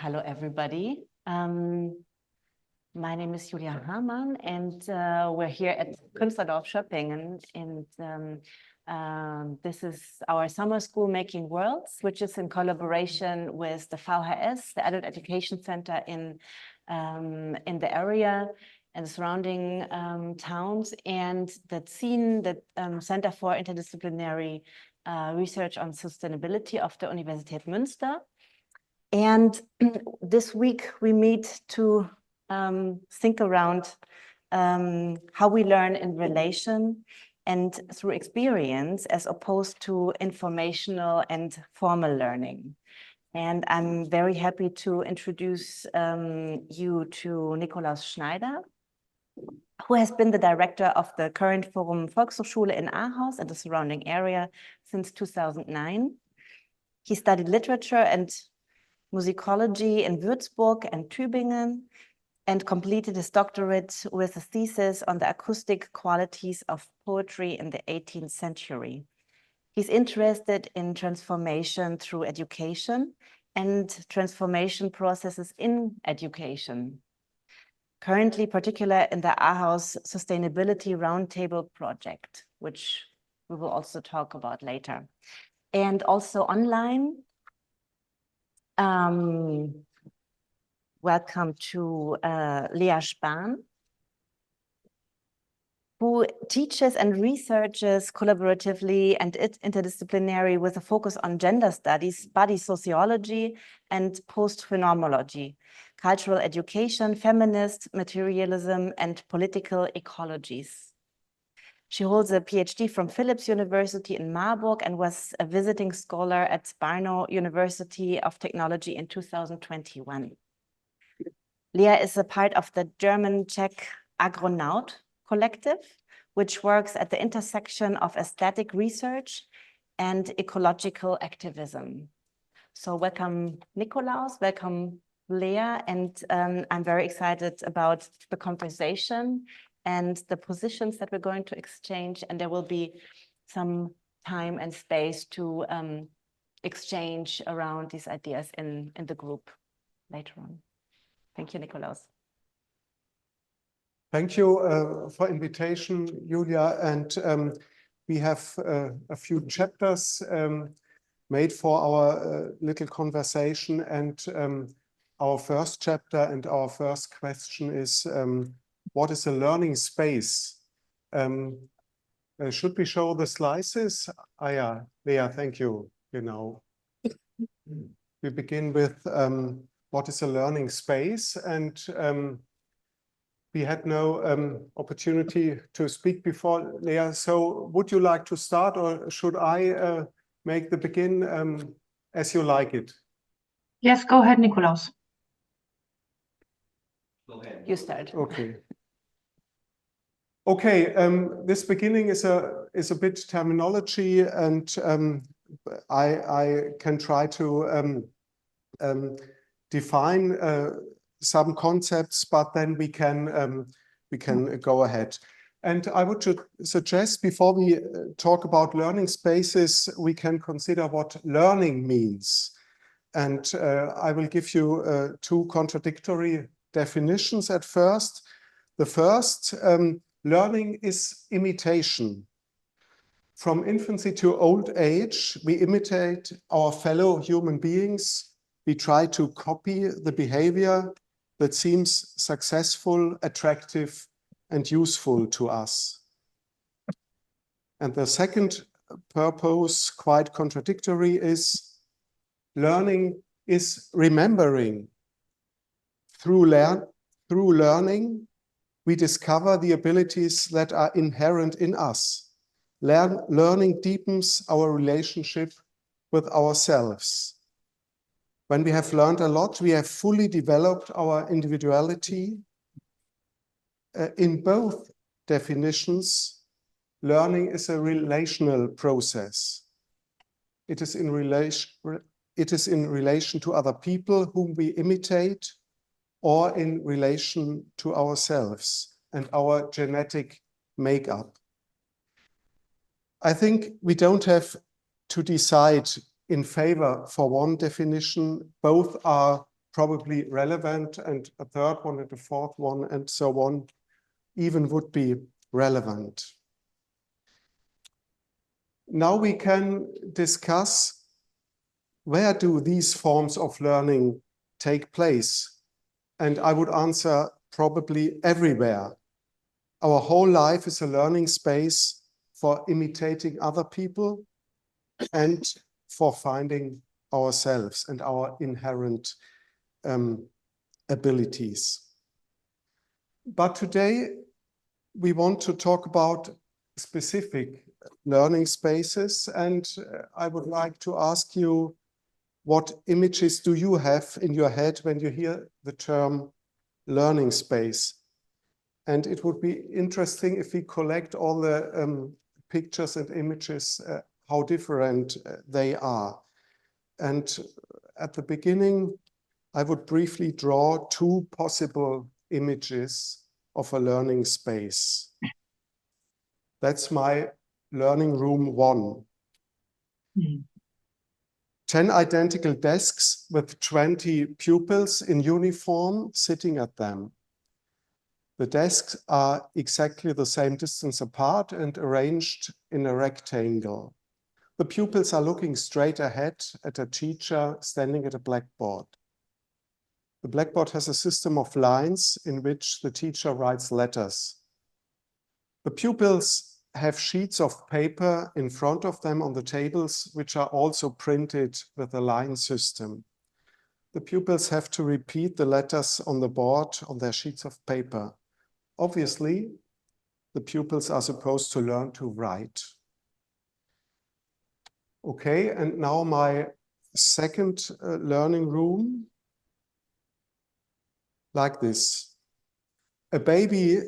Hello, everybody. My name is Julia Hamann, and we're here at Künstlerdorf Schöppingen. And this is our summer school, Making Worlds, which is in collaboration with the VHS, the Adult Education Center in the area and the surrounding towns, and the CIN, the Center for Interdisciplinary Research on Sustainability of the Universität Münster. And this week we meet to think around how we learn in relation and through experience, as opposed to informational and formal learning. And I'm very happy to introduce you to Nikolaus Schneider, who has been the director of the current Forum Volkshochschule in Ahaus and the surrounding area since 2009. He studied literature and musicology in Würzburg and Tübingen, and completed his doctorate with a thesis on the acoustic qualities of poetry in the 18th century. He's interested in transformation through education and transformation processes in education. Currently, particularly in the Ahaus Sustainability Round Table project, which we will also talk about later. And also online. Welcome to Lea Spahn, who teaches and researches collaboratively and interdisciplinary with a focus on gender studies, body sociology, and post-phenomenology, cultural education, feminist materialism, and political ecologies. She holds a PhD from Philipps University in Marburg and was a visiting scholar at Spahn University of Technology in 2021. Lea is a part of the German-Czech Agronaut collective, which works at the intersection of aesthetic research and ecological activism. So welcome, Nikolaus, welcome, Lea, and I'm very excited about the conversation and the positions that we're going to exchange, and there will be some time and space to exchange around these ideas in the group later on. Thank you, Nikolaus. Thank you for invitation, Julia, and we have a few chapters made for our little conversation, and our first chapter and our first question is, what is a learning space? Should we show the slices? Ah, yeah, Lea, thank you. You know, we begin with what is a learning space, and we had no opportunity to speak before, Lea. So would you like to start, or should I make the begin as you like it? Yes, go ahead, Nikolaus. Go ahead. You start. Okay. Okay, this beginning is a bit terminology, and I can try to define some concepts, but then we can go ahead. And I would suggest, before we talk about learning spaces, we can consider what learning means. And I will give you two contradictory definitions at first. The first, learning is imitation. From infancy to old age, we imitate our fellow human beings. We try to copy the behavior that seems successful, attractive, and useful to us. And the second purpose, quite contradictory, is learning is remembering. Through learning, we discover the abilities that are inherent in us. Learning deepens our relationship with ourselves. When we have learned a lot, we have fully developed our individuality. In both definitions, learning is a relational process. It is in relation to other people whom we imitate, or in relation to ourselves and our genetic makeup. I think we don't have to decide in favor for one definition. Both are probably relevant, and a third one and a fourth one and so on even would be relevant. Now we can discuss, where do these forms of learning take place? And I would answer, probably everywhere. Our whole life is a learning space for imitating other people and for finding ourselves and our inherent abilities. But today we want to talk about specific learning spaces, and I would like to ask you, what images do you have in your head when you hear the term learning space? And it would be interesting if we collect all the pictures and images, how different they are. And at the beginning, I would briefly draw two possible images of a learning space. That's my learning room 1. 10 identical desks with 20 pupils in uniform sitting at them. The desks are exactly the same distance apart and arranged in a rectangle. The pupils are looking straight ahead at a teacher standing at a blackboard. The blackboard has a system of lines in which the teacher writes letters. The pupils have sheets of paper in front of them on the tables, which are also printed with a line system. The pupils have to repeat the letters on the board on their sheets of paper. Obviously, the pupils are supposed to learn to write. Okay, and now my second learning room, like this. A baby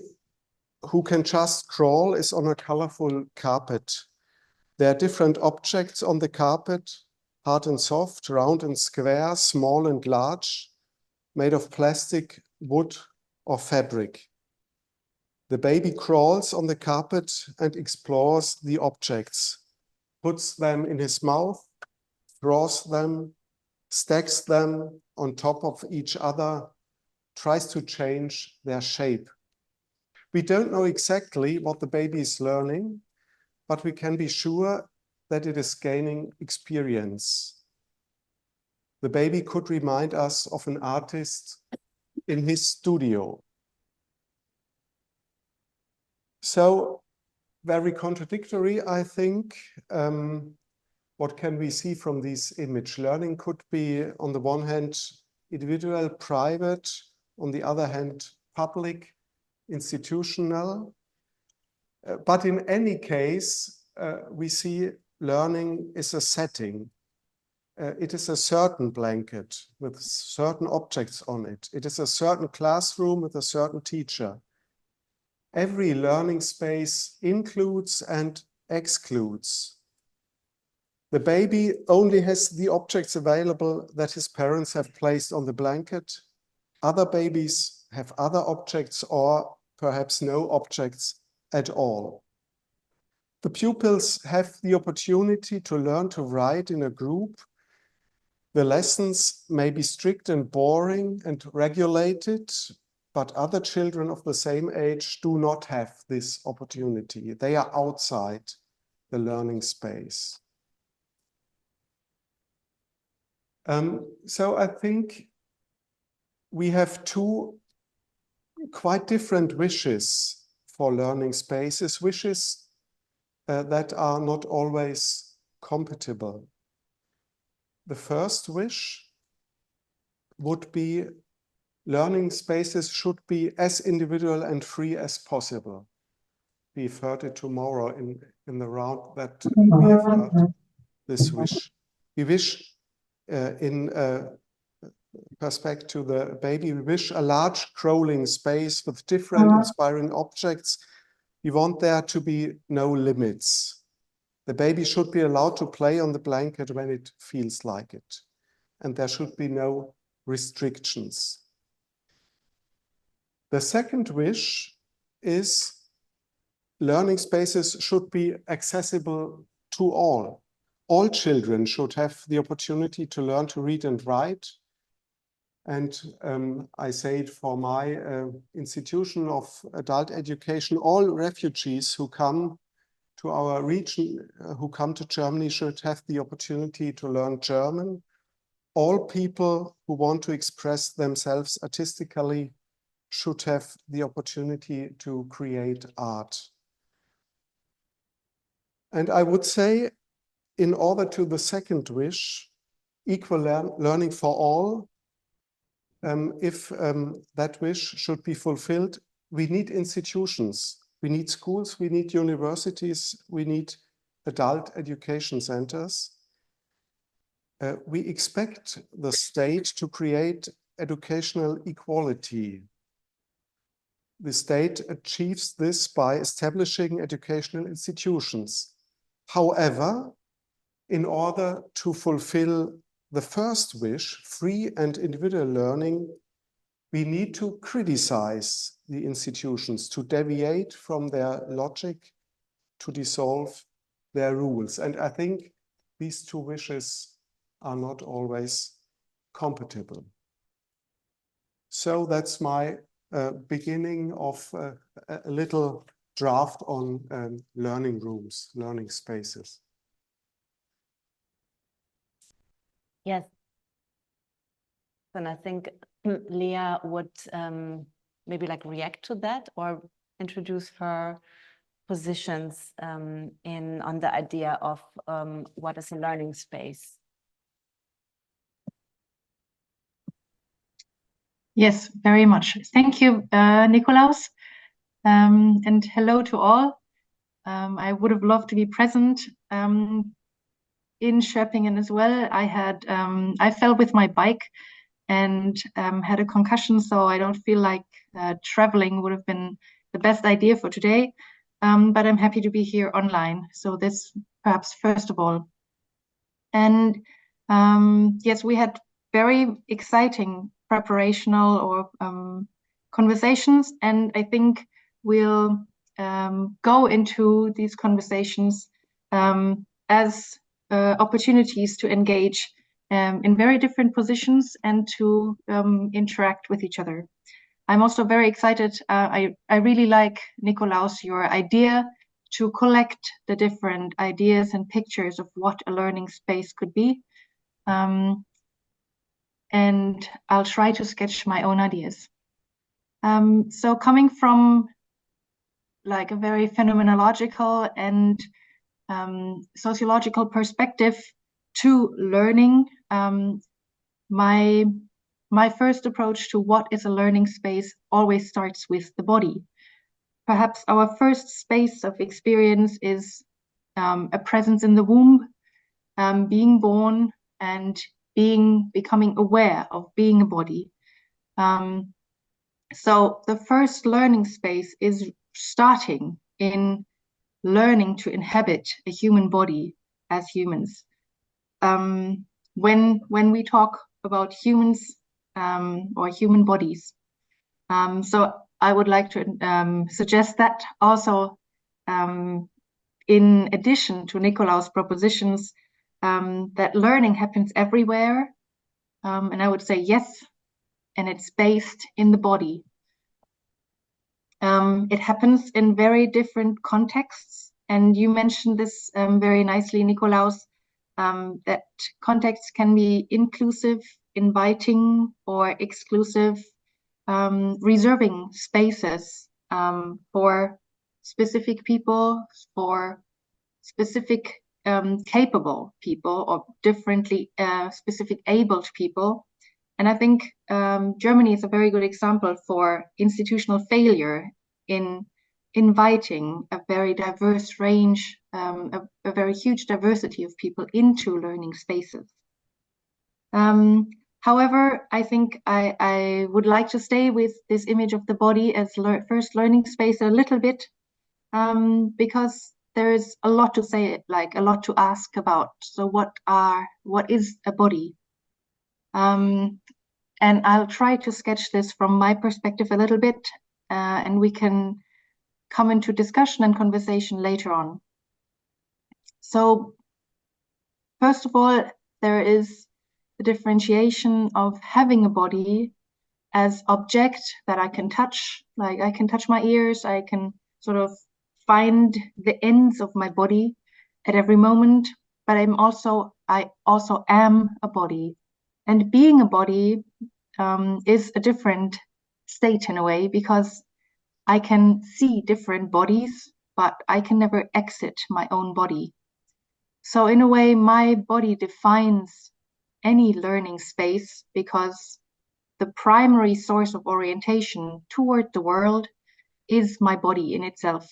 who can just crawl is on a colorful carpet. There are different objects on the carpet, hard and soft, round and square, small and large, made of plastic, wood, or fabric. The baby crawls on the carpet and explores the objects, puts them in his mouth, draws them, stacks them on top of each other, tries to change their shape. We don't know exactly what the baby is learning, but we can be sure that it is gaining experience. The baby could remind us of an artist in his studio. So, very contradictory, I think. What can we see from this image? Learning could be, on the one hand, individual, private, on the other hand, public, institutional. But in any case, we see learning is a setting. It is a certain blanket with certain objects on it. It is a certain classroom with a certain teacher. Every learning space includes and excludes. The baby only has the objects available that his parents have placed on the blanket. Other babies have other objects or perhaps no objects at all. The pupils have the opportunity to learn to write in a group. The lessons may be strict and boring and regulated, but other children of the same age do not have this opportunity. They are outside the learning space. So I think we have two quite different wishes for learning spaces, wishes that are not always compatible. The first wish would be learning spaces should be as individual and free as possible. We've heard it tomorrow in the round that we have heard this wish. We wish in perspect to the baby, we wish a large crawling space with different inspiring objects. We want there to be no limits. The baby should be allowed to play on the blanket when it feels like it. And there should be no restrictions. The second wish is learning spaces should be accessible to all. All children should have the opportunity to learn to read and write. And I say it for my institution of adult education, all refugees who come to our region, who come to Germany, should have the opportunity to learn German. All people who want to express themselves artistically should have the opportunity to create art. And I would say, in order to the second wish, equal learning for all, if that wish should be fulfilled, we need institutions, we need schools, we need universities, we need adult education centers. We expect the state to create educational equality. The state achieves this by establishing educational institutions. However, in order to fulfill the first wish, free and individual learning, we need to criticize the institutions, to deviate from their logic, to dissolve their rules. And I think these two wishes are not always compatible. So that's my beginning of a little draft on learning rooms, learning spaces. Yes. And I think Leah would maybe like react to that or introduce her positions on the idea of what is a learning space. Yes, very much. Thank you, Nikolaus. And hello to all. I would have loved to be present in Schöppingen as well. I fell with my bike and had a concussion, so I don't feel like traveling would have been the best idea for today. But I'm happy to be here online. So this perhaps first of all. And yes, we had very exciting preparational or conversations, and I think we'll go into these conversations as opportunities to engage in very different positions and to interact with each other. I'm also very excited. I really like, Nikolaus, your idea to collect the different ideas and pictures of what a learning space could be. And I'll try to sketch my own ideas. So coming from like a very phenomenological and sociological perspective to learning, my first approach to what is a learning space always starts with the body. Perhaps our first space of experience is a presence in the womb, being born and becoming aware of being a body. So the first learning space is starting in learning to inhabit a human body as humans. When we talk about humans or human bodies, so I would like to suggest that also in addition to Nikolaus' propositions, that learning happens everywhere. And I would say yes, and it's based in the body. It happens in very different contexts. And you mentioned this very nicely, Nikolaus, that contexts can be inclusive, inviting, or exclusive, reserving spaces for specific people, for specific capable people, or differently specific abled people. And I think Germany is a very good example for institutional failure in inviting a very diverse range, a very huge diversity of people into learning spaces. However, I think I would like to stay with this image of the body as first learning space a little bit, because there is a lot to say, like a lot to ask about. So what is a body? And I'll try to sketch this from my perspective a little bit, and we can come into discussion and conversation later on. So first of all, there is the differentiation of having a body as object that I can touch, like I can touch my ears, I can sort of find the ends of my body at every moment, but I also am a body. And being a body is a different state in a way, because I can see different bodies, but I can never exit my own body. So in a way, my body defines any learning space, because the primary source of orientation toward the world is my body in itself.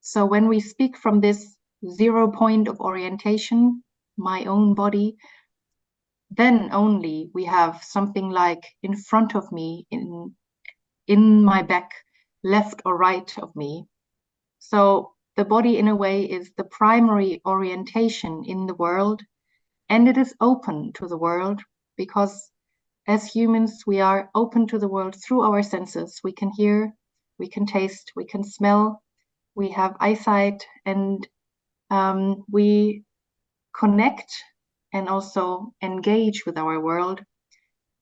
So when we speak from this 0 point of orientation, my own body, then only we have something like in front of me, in my back, left or right of me. So the body in a way is the primary orientation in the world, and it is open to the world, because as humans, we are open to the world through our senses. We can hear, we can taste, we can smell, we have eyesight, and we connect and also engage with our world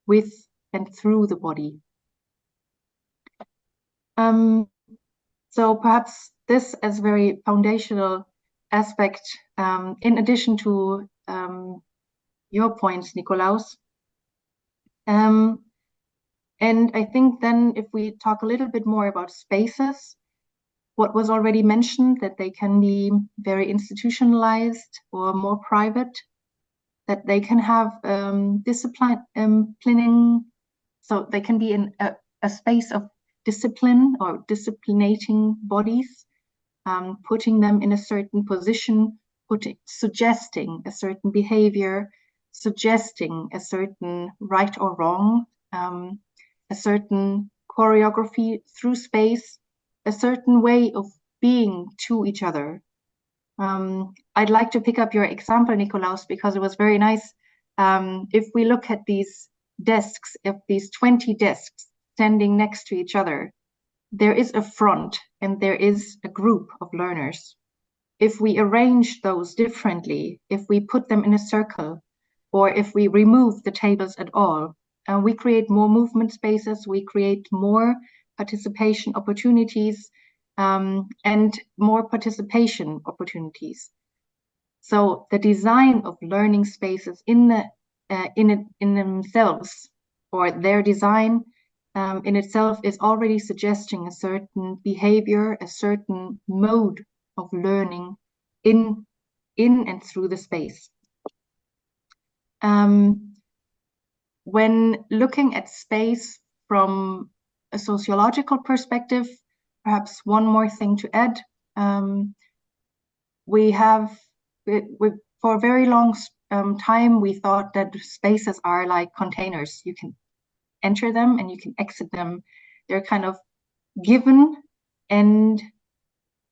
with and through the body. So perhaps this as very foundational aspect, in addition to your points, Nikolaus. And I think then if we talk a little bit more about spaces, what was already mentioned, that they can be very institutionalized or more private, that they can have disciplining, so they can be in a space of discipline or disciplinating bodies, putting them in a certain position, suggesting a certain behavior, suggesting a certain right or wrong, a certain choreography through space, a certain way of being to each other. I'd like to pick up your example, Nikolaus, because it was very nice. If we look at these desks, if these 20 desks standing next to each other, there is a front and there is a group of learners. If we arrange those differently, if we put them in a circle, or if we remove the tables at all, we create more movement spaces, we create more participation opportunities, and more participation opportunities. So the design of learning spaces in themselves, or their design in itself, is already suggesting a certain behavior, a certain mode of learning in and through the space. When looking at space from a sociological perspective, perhaps one more thing to add. For a very long time, we thought that spaces are like containers. You can enter them and you can exit them. They're kind of given, and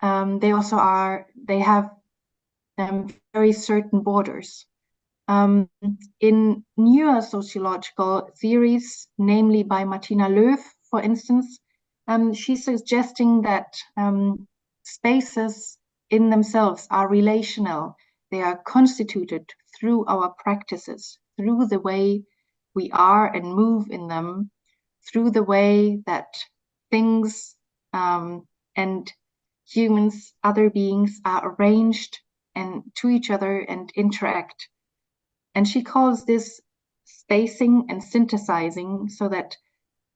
they have very certain borders. In newer sociological theories, namely by Martina Löw, for instance, she's suggesting that spaces in themselves are relational. They are constituted through our practices, through the way we are and move in them, through the way that things and humans, other beings, are arranged and to each other and interact. And she calls this spacing and synthesizing, so that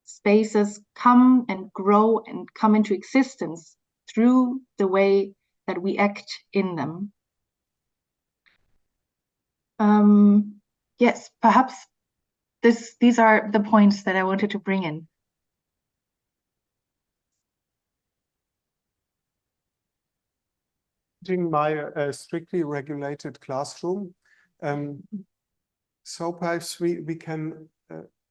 spaces come and grow and come into existence through the way that we act in them. Yes, perhaps these are the points that I wanted to bring in. In my strictly regulated classroom, so perhaps we can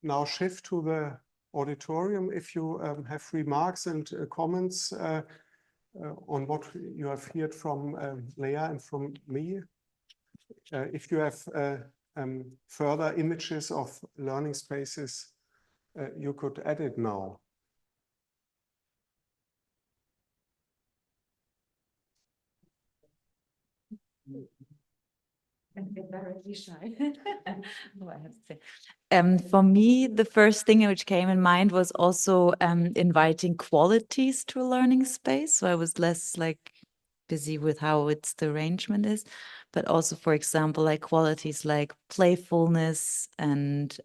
now shift to the auditorium. If you have remarks and comments on what you have heard from Leah and from me, if you have further images of learning spaces, you could add it now. For me, the first thing which came in mind was also inviting qualities to a learning space. So I was less like busy with how the arrangement is, but also, for example, like qualities like playfulness and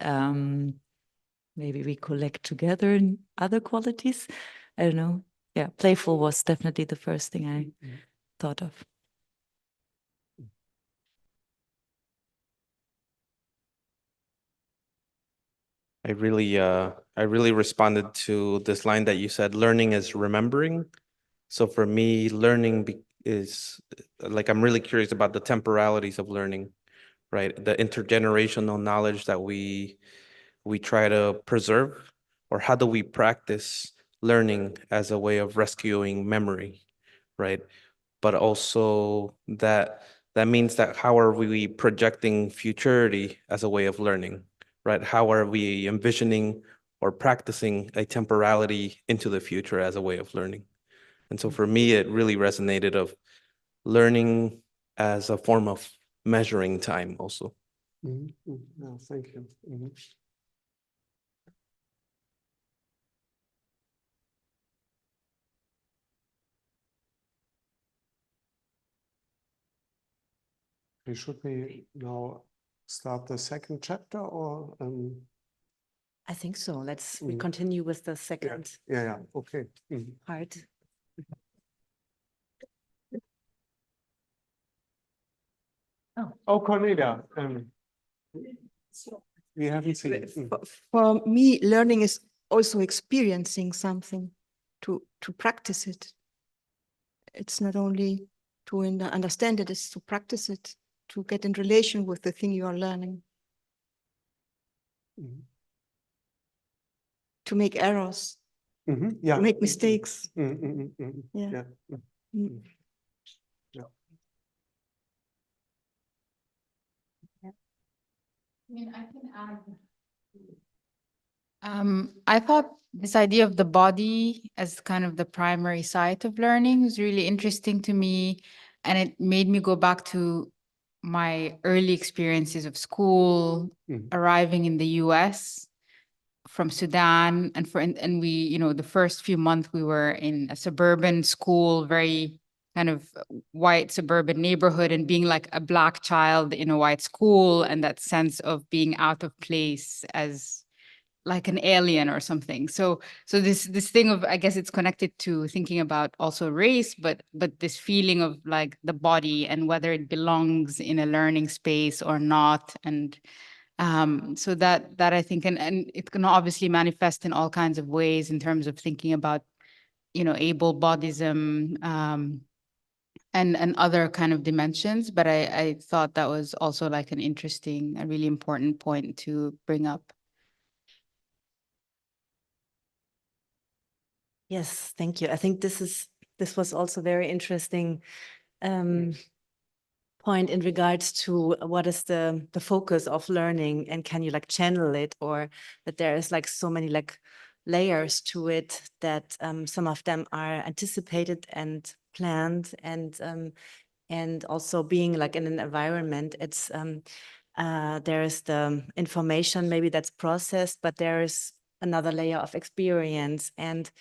maybe we collect together in other qualities. I don't know. Yeah, playful was definitely the first thing I thought of. I really responded to this line that you said, learning is remembering. So for me, learning is like, I'm really curious about the temporalities of learning, right? The intergenerational knowledge that we try to preserve, or how do we practice learning as a way of rescuing memory, right? But also that means that how are we projecting futurity as a way of learning, right? How are we envisioning or practicing a temporality into the future as a way of learning? And so for me, it really resonated of learning as a form of measuring time also. Yeah, thank you. Should we now start the second chapter, or I think so. We continue with the second yeah, okay. part. Oh, Cornelia, we haven't seen. For me, learning is also experiencing something, to practice it. It's not only to understand it, it's to practice it, to get in relation with the thing you are learning. To make errors, Yeah. to make mistakes. Yeah. I mean, I can add. I thought this idea of the body as kind of the primary site of learning was really interesting to me, and it made me go back to my early experiences of school, arriving in the US from Sudan, and we, the first few months we were in a suburban school, very kind of white suburban neighborhood, and being like a Black child in a white school, and that sense of being out of place as like an alien or something. So this thing of, I guess it's connected to thinking about also race, but this feeling of like the body and whether it belongs in a learning space or not. And so that I think, and it can obviously manifest in all kinds of ways in terms of thinking about, able-bodism, and other kind of dimensions. But I thought that was also like a really important point to bring up. Yes, thank you. I think this was also very interesting point in regards to what is the focus of learning, and can you like channel it, or that there is like so many like layers to it, that some of them are anticipated and planned, and also being like in an environment, it's there is the information maybe that's processed, but there is another layer of experience and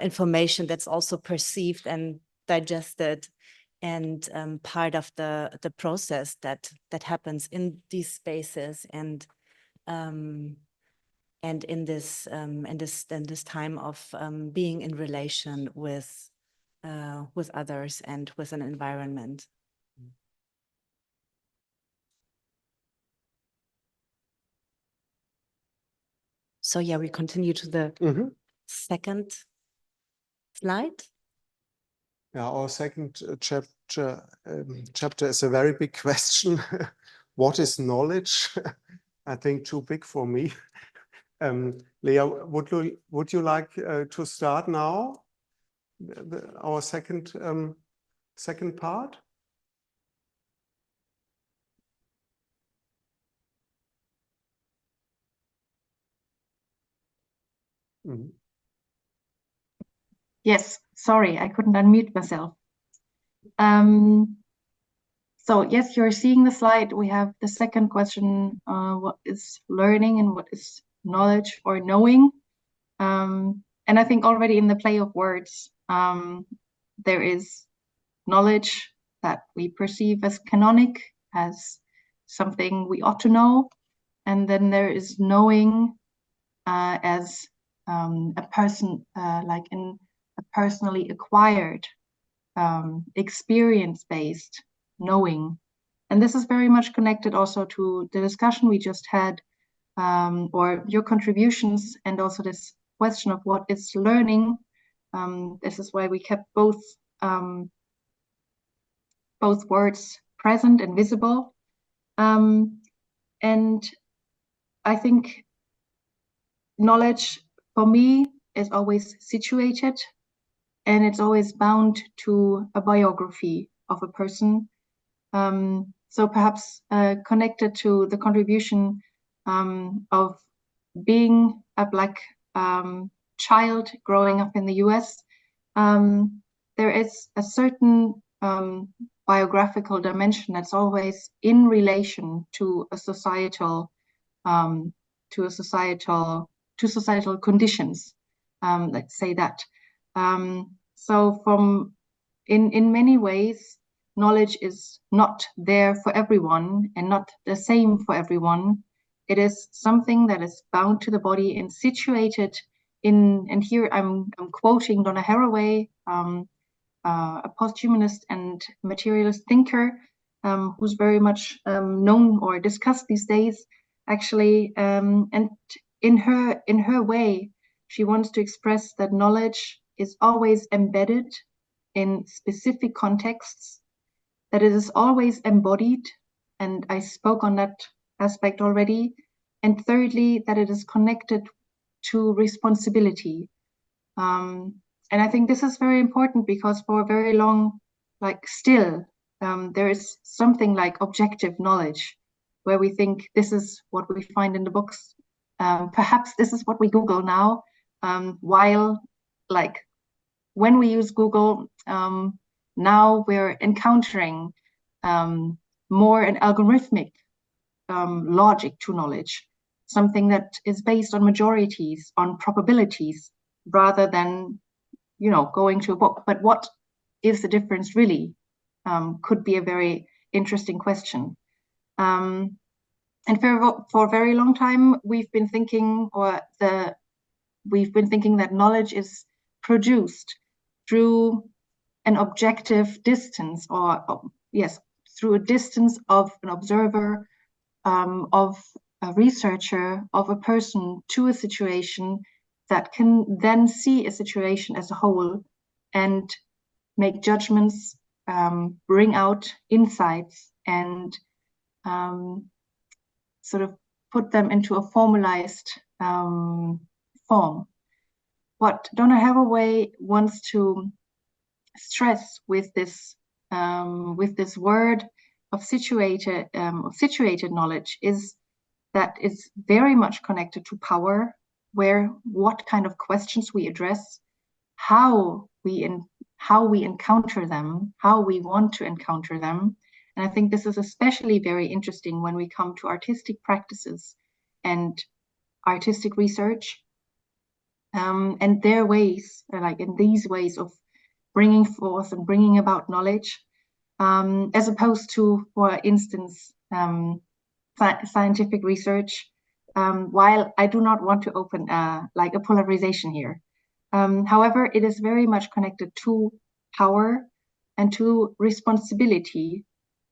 information that's also perceived and digested, and part of the process that happens in these spaces, and in this time of being in relation with others and with an environment. So yeah, we continue to the second slide. Yeah, our second chapter is a very big question. What is knowledge? I think too big for me. Leah, would you like to start now? Our second part. Yes, sorry, I couldn't unmute myself. So yes, you're seeing the slide. We have the second question, what is learning and what is knowledge or knowing? And I think already in the play of words, there is knowledge that we perceive as canonic, as something we ought to know. And then there is knowing as a person, like in a personally acquired, experience-based knowing. And this is very much connected also to the discussion we just had, or your contributions, and also this question of what is learning. This is why we kept both words present and visible. And I think knowledge for me is always situated, and it's always bound to a biography of a person. So perhaps connected to the contribution of being a Black child growing up in the US, there is a certain biographical dimension that's always in relation to a societal conditions. Let's say that. So in many ways, knowledge is not there for everyone and not the same for everyone. It is something that is bound to the body and situated in, and here I'm quoting Donna Haraway, a posthumanist and materialist thinker, who's very much known or discussed these days, actually. And in her way, she wants to express that knowledge is always embedded in specific contexts, that it is always embodied, and I spoke on that aspect already. And thirdly, that it is connected to responsibility. And I think this is very important because for a very long, like still, there is something like objective knowledge where we think this is what we find in the books. Perhaps this is what we Google now, while like when we use Google, now we're encountering more an algorithmic logic to knowledge, something that is based on majorities, on probabilities, rather than, you know, going to a book. But what is the difference really? Could be a very interesting question. And for a very long time, we've been thinking that knowledge is produced through an objective distance, through a distance of an observer, of a researcher, of a person to a situation that can then see a situation as a whole and make judgments, bring out insights, and sort of put them into a formalized form. What Donna Haraway wants to stress with this word of situated knowledge is that it's very much connected to power, where what kind of questions we address, how we encounter them, how we want to encounter them. And I think this is especially very interesting when we come to artistic practices and artistic research, and their ways, like in these ways of bringing forth and bringing about knowledge, as opposed to, for instance, scientific research. While I do not want to open like a polarization here, however, it is very much connected to power and to responsibility,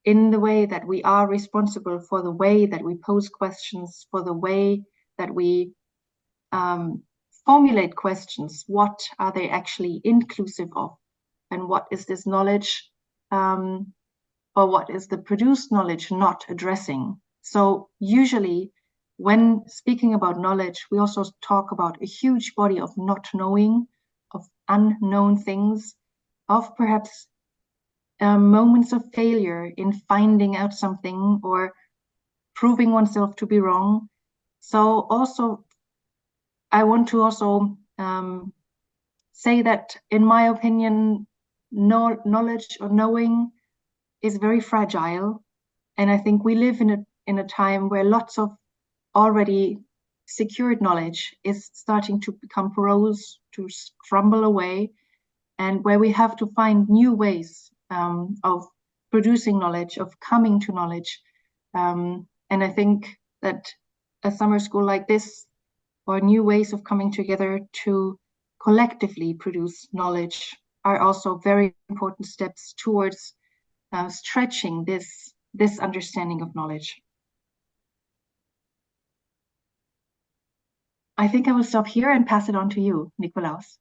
in the way that we are responsible for the way that we pose questions, for the way that we formulate questions. What are they actually inclusive of? And what is this knowledge, or what is the produced knowledge not addressing? So usually when speaking about knowledge, we also talk about a huge body of not knowing, of unknown things, of perhaps moments of failure in finding out something or proving oneself to be wrong. So also, I want to also say that, in my opinion, knowledge or knowing is very fragile. And I think we live in a time where lots of already secured knowledge is starting to become porous, to crumble away, and where we have to find new ways of producing knowledge, of coming to knowledge. And I think that a summer school like this, or new ways of coming together to collectively produce knowledge, are also very important steps towards stretching this understanding of knowledge. I think I will stop here and pass it on to you, Nikolaus.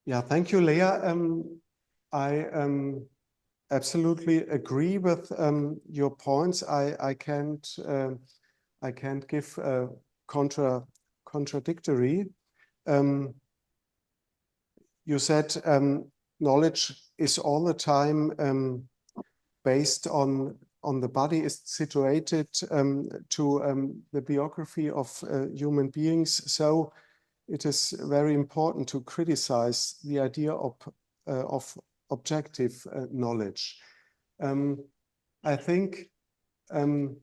Yeah, thank you, Leah. I absolutely agree with your points. I can't give contradictory. You said knowledge is all the time based on the body, is situated to the biography of human beings. So it is very important to criticize the idea of objective knowledge. I think in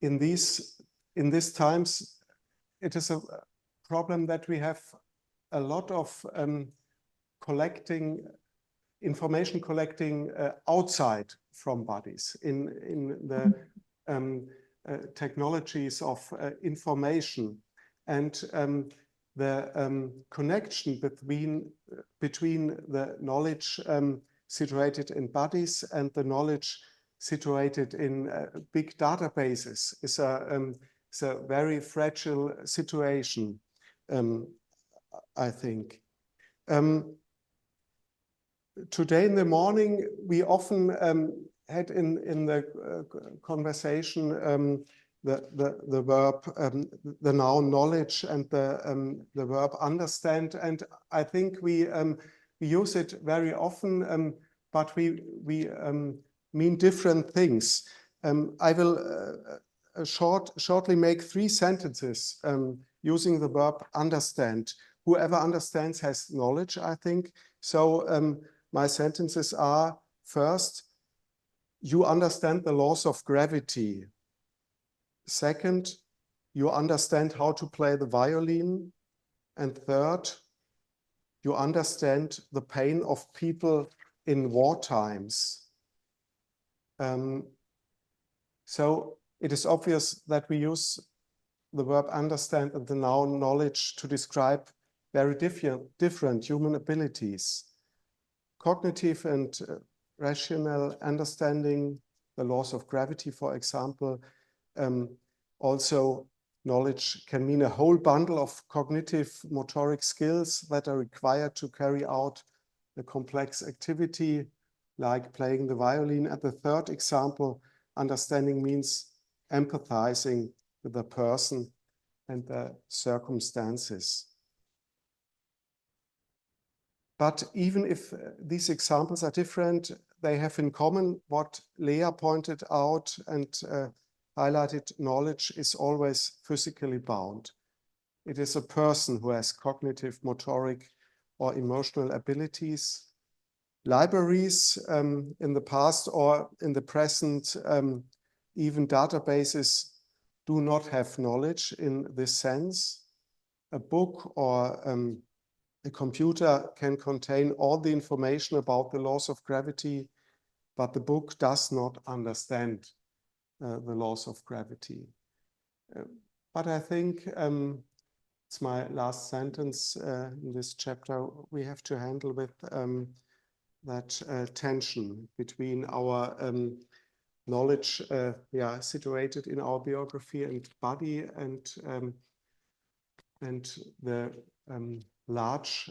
these times, it is a problem that we have a lot of information collecting outside from bodies in the technologies of information, and the connection between the knowledge situated in bodies and the knowledge situated in big databases is a very fragile situation, I think. Today in the morning, we often had in the conversation the verb, the noun knowledge, and the verb understand, and I think we use it very often, but we mean different things. I will shortly make 3 sentences using the verb understand. Whoever understands has knowledge, I think. So my sentences are: first, you understand the laws of gravity. Second, you understand how to play the violin. And third, you understand the pain of people in war times. So it is obvious that we use the verb understand and the noun knowledge to describe very different human abilities. Cognitive and rational understanding, the laws of gravity, for example. Also, knowledge can mean a whole bundle of cognitive motoric skills that are required to carry out a complex activity, like playing the violin. At the third example, understanding means empathizing with the person and the circumstances. But even if these examples are different, they have in common what Leah pointed out and highlighted: knowledge is always physically bound. It is a person who has cognitive, motoric, or emotional abilities. Libraries in the past or in the present, even databases, do not have knowledge in this sense. A book or a computer can contain all the information about the laws of gravity, but the book does not understand the laws of gravity. But I think it's my last sentence in this chapter, we have to handle with that tension between our knowledge situated in our biography and body, and the large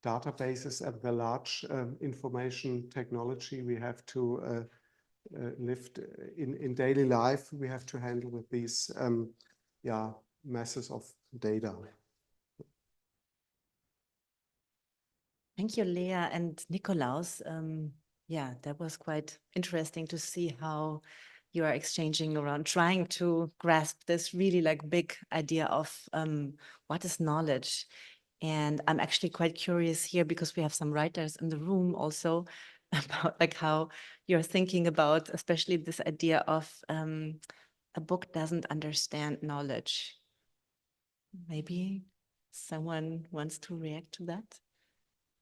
databases and the large information technology we have to lived in daily life. We have to handle with these masses of data. Thank you, Leah and Nikolaus. Yeah, that was quite interesting to see how you are exchanging around, trying to grasp this really like big idea of what is knowledge And I'm actually quite curious here because we have some writers in the room also about like how you're thinking about, especially this idea of a book doesn't understand knowledge. Maybe someone wants to react to that,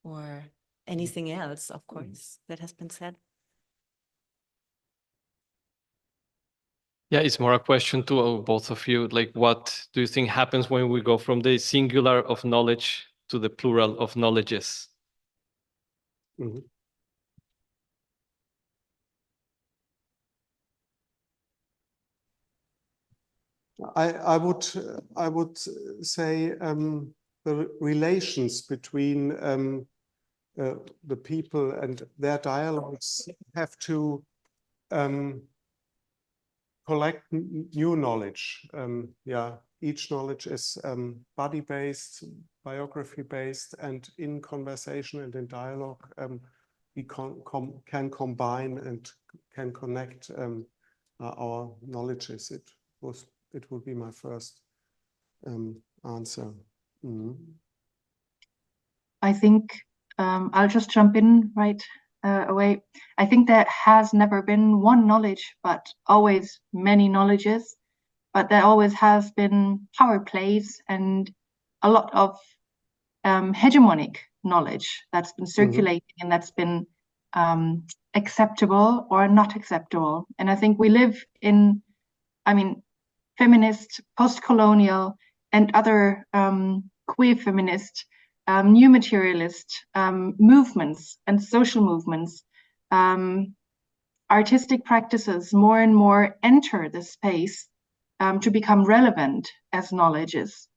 or anything else, of course, that has been said. Yeah, it's more a question to both of you. Like, what do you think happens when we go from the singular of knowledge to the plural of knowledges? Mm-hmm. I would say the relations between the people and their dialogues have to collect new knowledge. Yeah, each knowledge is body-based, biography-based, and in conversation and in dialogue, we can combine and can connect our knowledges. It would be my first answer. Mm-hmm. I think I'll just jump in right away. I think there has never been one knowledge, but always many knowledges. But there always has been power plays and a lot of hegemonic knowledge that's been circulating and that's been acceptable or not acceptable. And I think we live in, I mean, feminist, post-colonial, and other queer feminist, new materialist movements and social movements, artistic practices more and more enter the space to become relevant as knowledges.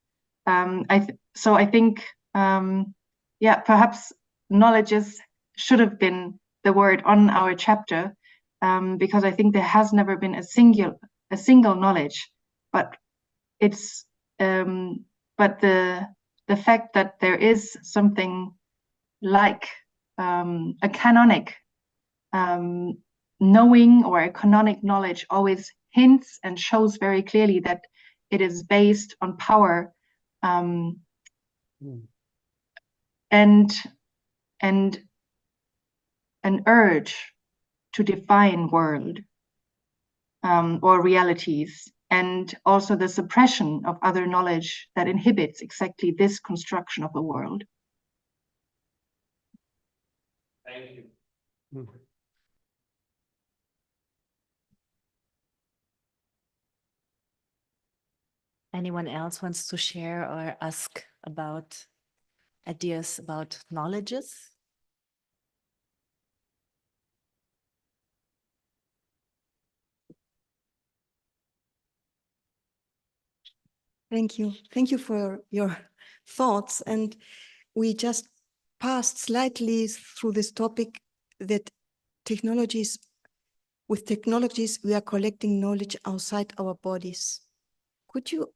So I think, yeah, perhaps knowledges should have been the word on our chapter, because I think there has never been a single knowledge, but it's but the fact that there is something like a canonic knowing or a canonic knowledge always hints and shows very clearly that it is based on power and an urge to define world or realities, and also the suppression of other knowledge that inhibits exactly this construction of a world. Thank you. Mm-hmm. Anyone else wants to share or ask about ideas about knowledges? Thank you. Thank you for your thoughts. And we just passed slightly through this topic that with technologies, we are collecting knowledge outside our bodies. Could you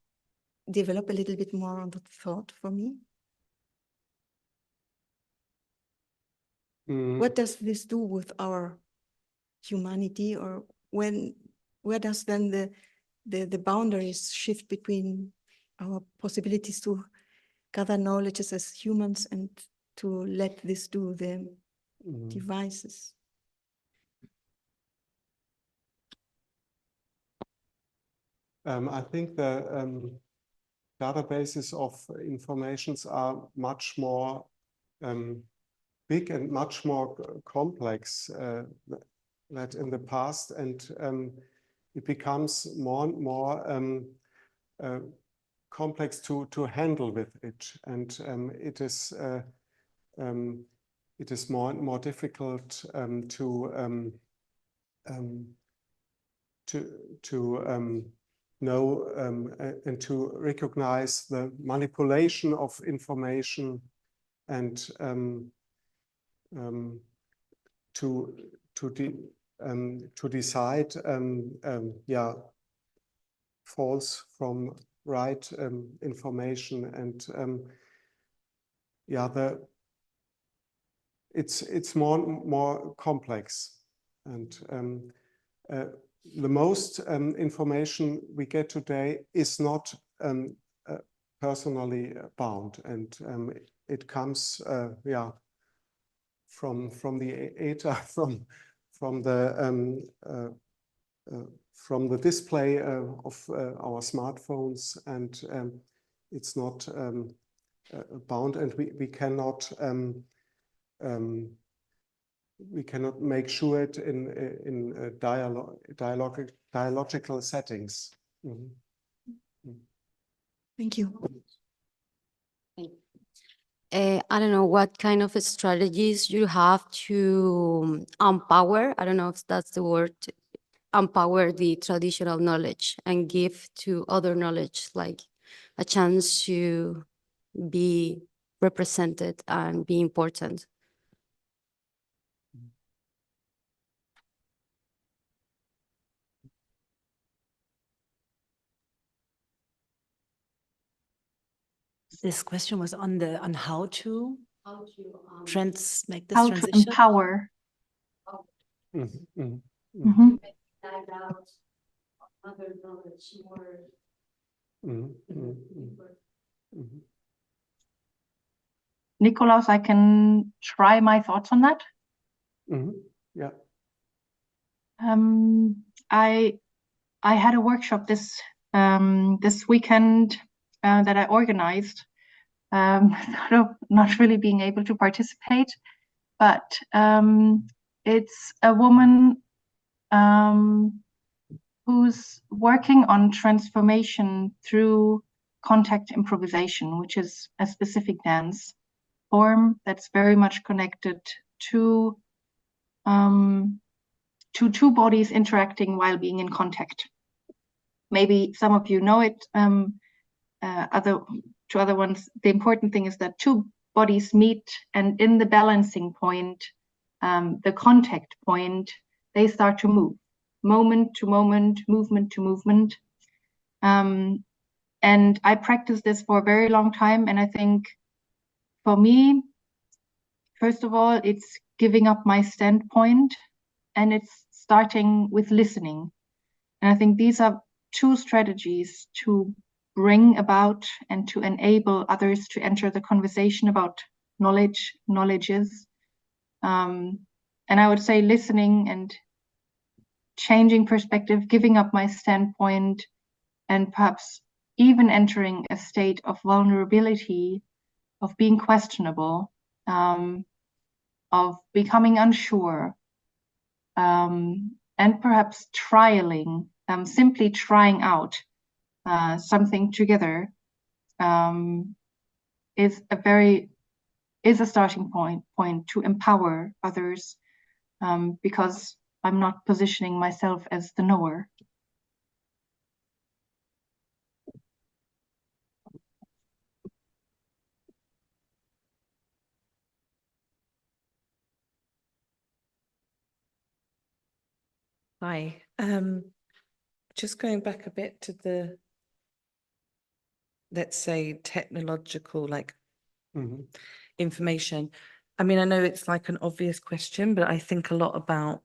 develop a little bit more on that thought for me? What does this do with our humanity, or where does then the boundaries shift between our possibilities to gather knowledges as humans and to let this do the devices? I think the databases of informations are much more big and much more complex than in the past, and it becomes more and more complex to handle with it, and it is more and more difficult to know and to recognize the manipulation of information, and to decide yeah, false from right information, and yeah, it's more complex, and the most information we get today is not personally bound, and it comes yeah, from the ETA, from the display of our smartphones, and it's not bound, and we cannot make sure it in dialogical settings. Mm-hmm. Thank you. I don't know what kind of strategies you have to empower, I don't know if that's the word, empower the traditional knowledge and give to other knowledge like a chance to be represented and be important. This question was on how to make this How transition. to empower. Mm-hmm. Mm-hmm. Mm-hmm. Mm-hmm. Mm-hmm. Nikolaus, I can try my thoughts on that. Mm-hmm. Yeah. I had a workshop this weekend that I organized. Sort of not really being able to participate, but it's a woman who's working on transformation through contact improvisation, which is a specific dance form that's very much connected to two bodies interacting while being in contact. Maybe some of you know it. Other ones, the important thing is that two bodies meet, and in the balancing point, the contact point, they start to move, moment to moment, movement to movement. And I practiced this for a very long time, and I think for me, first of all, it's giving up my standpoint, and it's starting with listening. And I think these are two strategies to bring about and to enable others to enter the conversation about knowledges. And I would say listening and changing perspective, giving up my standpoint, and perhaps even entering a state of vulnerability, of being questionable, of becoming unsure, and perhaps trialing, simply trying out something together, is a starting point to empower others, because I'm not positioning myself as the knower. Hi, just going back a bit to the, let's say, technological, like information. I mean, I know it's like an obvious question, but I think a lot about,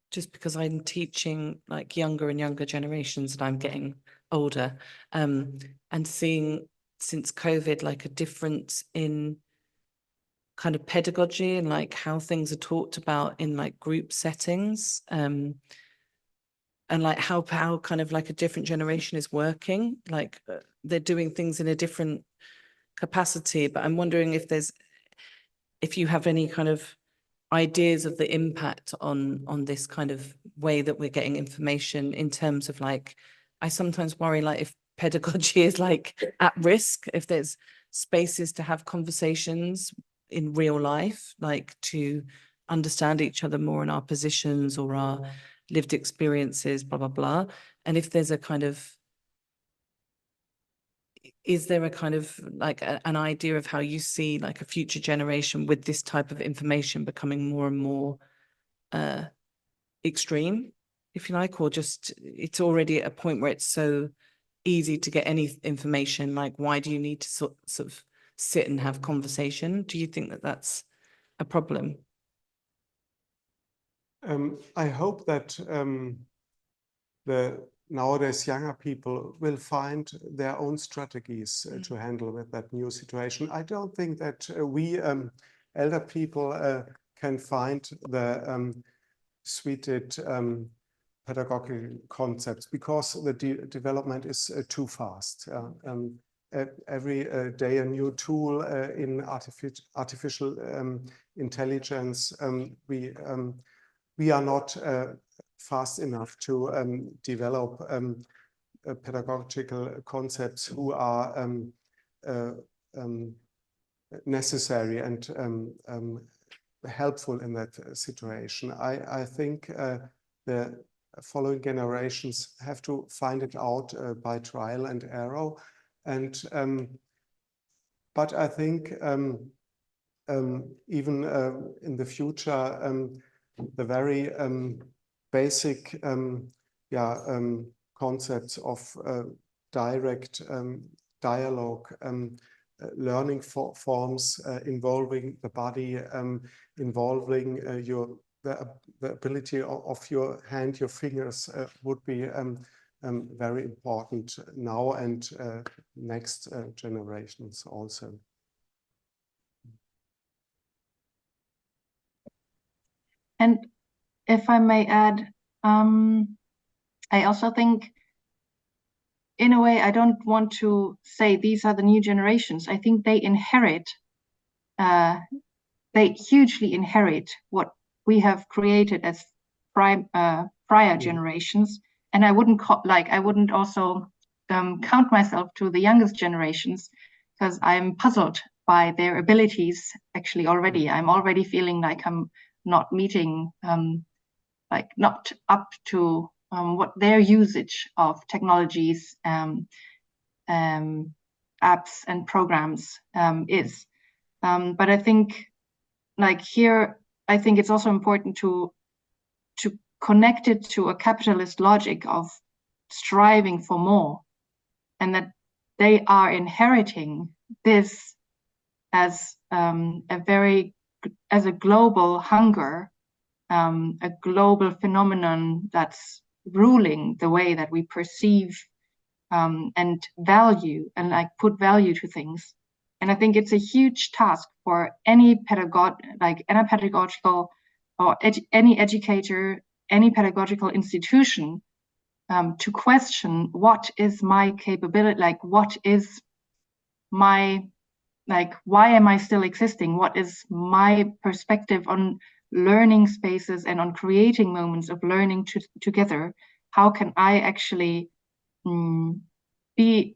just because I'm teaching like younger and younger generations and I'm getting older, and seeing since COVID, like a difference in kind of pedagogy and like how things are talked about in like group settings, and like how kind of like a different generation is working, like they're doing things in a different capacity. But I'm wondering if you have any kind of ideas of the impact on this kind of way that we're getting information, in terms of like, I sometimes worry like if pedagogy is like at risk, if there's spaces to have conversations in real life, like to understand each other more in our positions or our lived experiences, blah, blah, blah. And if there's a kind of, is there a kind of like an idea of how you see like a future generation with this type of information becoming more and more extreme, if you like, or just it's already at a point where it's so easy to get any information? Like, why do you need to sort of sit and have conversation? Do you think that that's a problem? I hope that nowadays younger people will find their own strategies to handle with that new situation. I don't think that we elder people can find the suited pedagogical concepts because the development is too fast. Every day a new tool in artificial intelligence. We are not fast enough to develop pedagogical concepts who are necessary and helpful in that situation. I think the following generations have to find it out by trial and error. And but I think even in the future, the very basic concepts of direct dialogue, learning forms involving the body, involving the ability of your hand, your fingers would be very important now and next generations also. And if I may add, I also think, in a way, I don't want to say these are the new generations. I think they inherit, they hugely inherit what we have created as prior generations. And I wouldn't I wouldn't also count myself to the youngest generations, because I'm puzzled by their abilities actually already. I'm already feeling like I'm not meeting, like not up to what their usage of technologies, apps and programs is. But I think, like here, I think it's also important to connect it to a capitalist logic of striving for more, and that they are inheriting this as a global hunger, a global phenomenon that's ruling the way that we perceive and value and like put value to things. And I think it's a huge task for any pedagogical or any educator, any pedagogical institution to question what is my capability, like what is my, like why am I still existing? What is my perspective on learning spaces and on creating moments of learning together? How can I actually be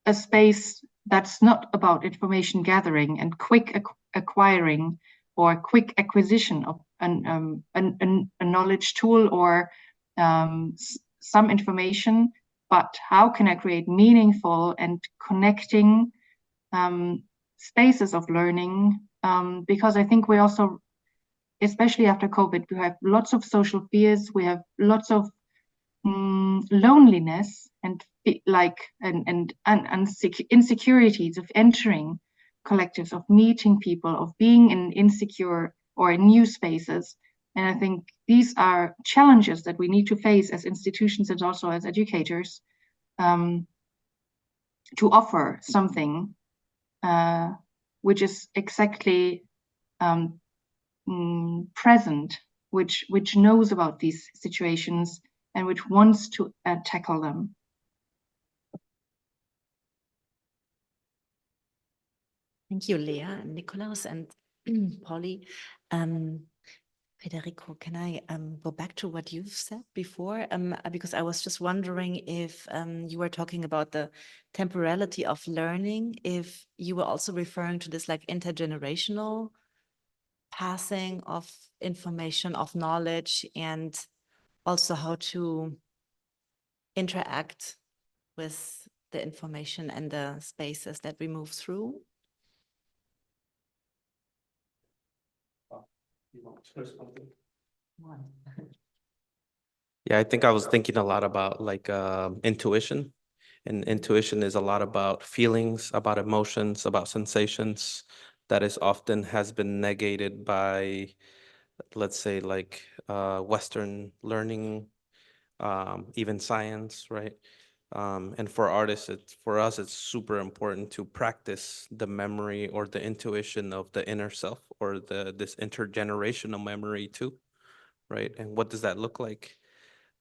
a space that's not about information gathering and quick acquiring or quick acquisition of a knowledge tool or some information, but how can I create meaningful and connecting spaces of learning? Because I think we also, especially after COVID, we have lots of social fears, we have lots of loneliness and insecurities of entering collectives, of meeting people, of being in insecure or in new spaces. And I think these are challenges that we need to face as institutions and also as educators, to offer something which is exactly present, which knows about these situations and which wants to tackle them. Thank you, Lea and Nikolaus and Polly. Federico, can I go back to what you've said before? Because I was just wondering if you were talking about the temporality of learning, if you were also referring to this like intergenerational passing of information, of knowledge, and also how to interact with the information and the spaces that we move through. Yeah, I think I was thinking a lot about like intuition, and intuition is a lot about feelings, about emotions, about sensations that is often has been negated by, let's say, like Western learning even science, right? And for artists, for us, it's super important to practice the memory or the intuition of the inner self, or this intergenerational memory too, right? And what does that look like?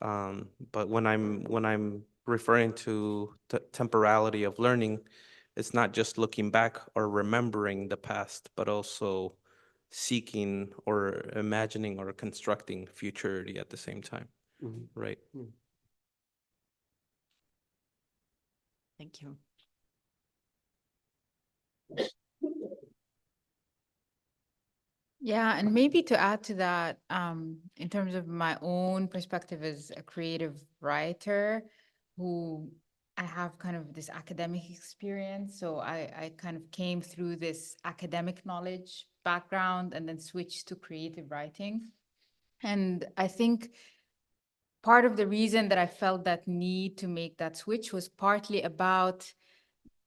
But when I'm referring to temporality of learning, it's not just looking back or remembering the past, but also seeking or imagining or constructing futurity at the same time, right? Thank you. Yeah, and maybe to add to that, in terms of my own perspective as a creative writer, who I have kind of this academic experience. So I kind of came through this academic knowledge background and then switched to creative writing. And I think part of the reason that I felt that need to make that switch was partly about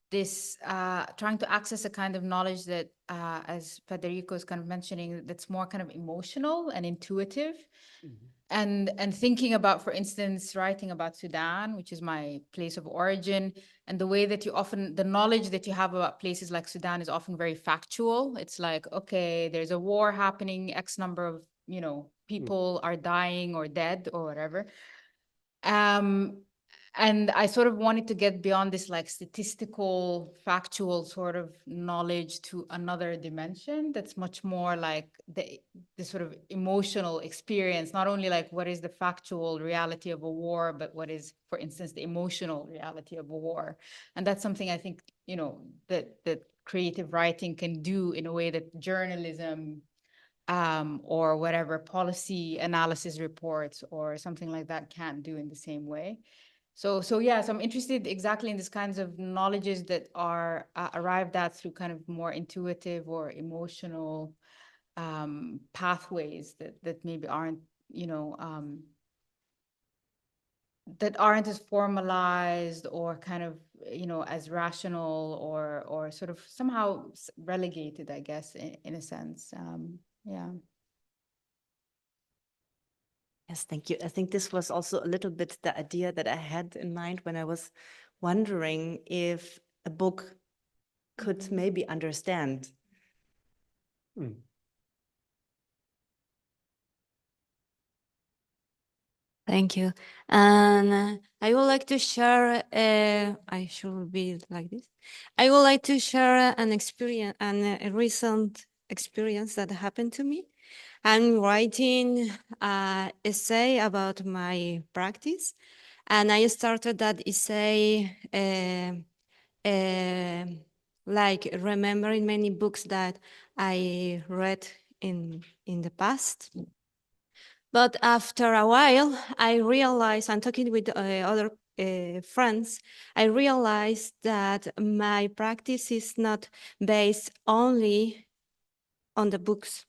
this trying to access a kind of knowledge that, as Federico is kind of mentioning, that's more kind of emotional and intuitive. And thinking about, for instance, writing about Sudan, which is my place of origin, and the way that the knowledge that you have about places like Sudan is often very factual. It's like, okay, there's a war happening, X number of, people are dying or dead or whatever. And I sort of wanted to get beyond this like statistical, factual sort of knowledge to another dimension that's much more like the sort of emotional experience, not only like what is the factual reality of a war, but what is, for instance, the emotional reality of a war. And that's something I think, that creative writing can do in a way that journalism or whatever policy analysis reports or something like that can't do in the same way. So yeah, so I'm interested exactly in these kinds of knowledges that are arrived at through kind of more intuitive or emotional pathways that maybe aren't, that aren't as formalized or kind of, as rational or sort of somehow relegated, I guess, in a sense. Yeah. Yes, thank you. I think this was also a little bit the idea that I had in mind when I was wondering if a book could maybe understand. Thank you. And I would like to share, I should be like this. I would like to share an experience, a recent experience that happened to me. I'm writing an essay about my practice, and I started that essay like remembering many books that I read in the past. But after a while, I realized, I'm talking with other friends, I realized that my practice is not based only on the books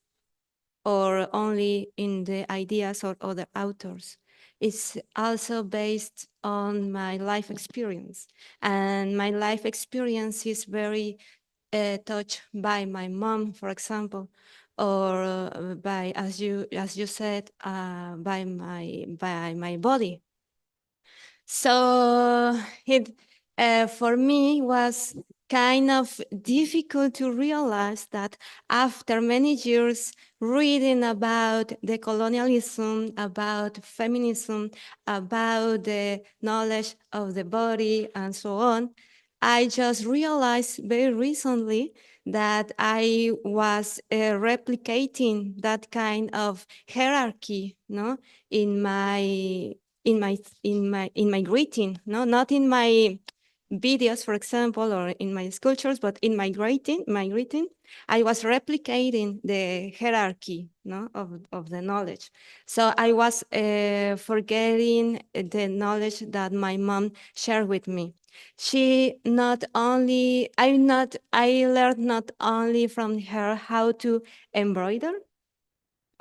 or only in the ideas of other authors. It's also based on my life experience. And my life experience is very touched by my mom, for example, or by, as you said, by my body. So it for me was kind of difficult to realize that after many years reading about the colonialism, about feminism, about the knowledge of the body and so on, I just realized very recently that I was replicating that kind of hierarchy, no, in my greeting, no, not in my videos, for example, or in my sculptures, but in my greeting, I was replicating the hierarchy, no, of the knowledge. So I was forgetting the knowledge that my mom shared with me. I learned not only from her how to embroider,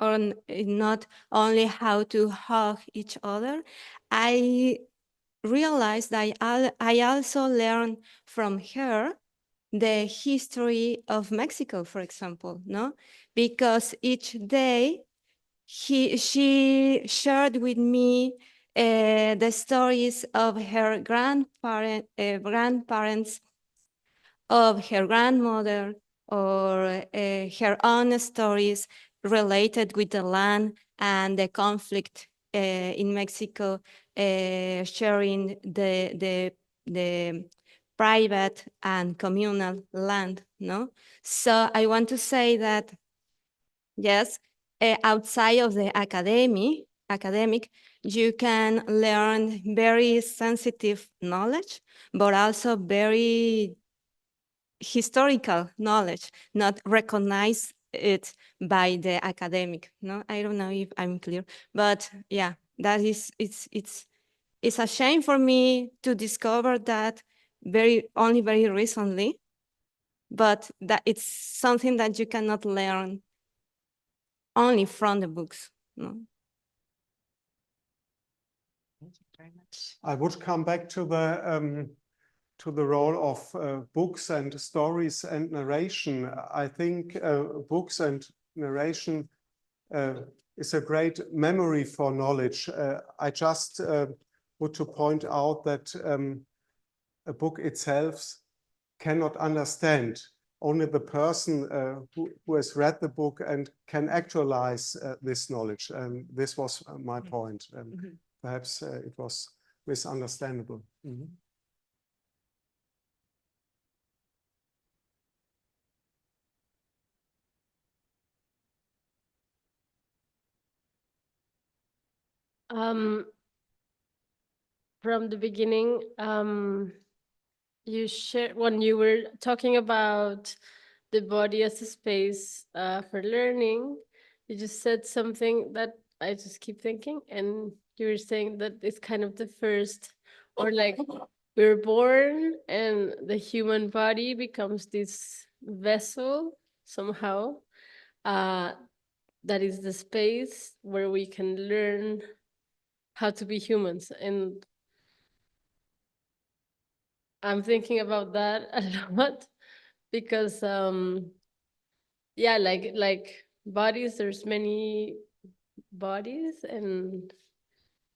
or not only how to hug each other. I realized that I also learned from her the history of Mexico, for example, no? Because each day she shared with me the stories of her grandparents, of her grandmother, or her own stories related with the land and the conflict in Mexico, sharing the private and communal land, no? So I want to say that, yes, outside of the academic, you can learn very sensitive knowledge, but also very historical knowledge, not recognize it by the academic. No, I don't know if I'm clear, but yeah, that is, it's a shame for me to discover that only very recently, but that it's something that you cannot learn only from the books. No. Thank you very much. I would come back to the role of books and stories and narration. I think books and narration is a great memory for knowledge. I just want to point out that a book itself cannot understand. Only the person who has read the book and can actualize this knowledge. And this was my point. Perhaps it was misunderstandable. From the beginning, you shared when you were talking about the body as a space for learning, you just said something that I just keep thinking, and you were saying that it's kind of the first, or like we're born and the human body becomes this vessel somehow, that is the space where we can learn how to be humans. And I'm thinking about that a lot because yeah, like bodies, there's many bodies, and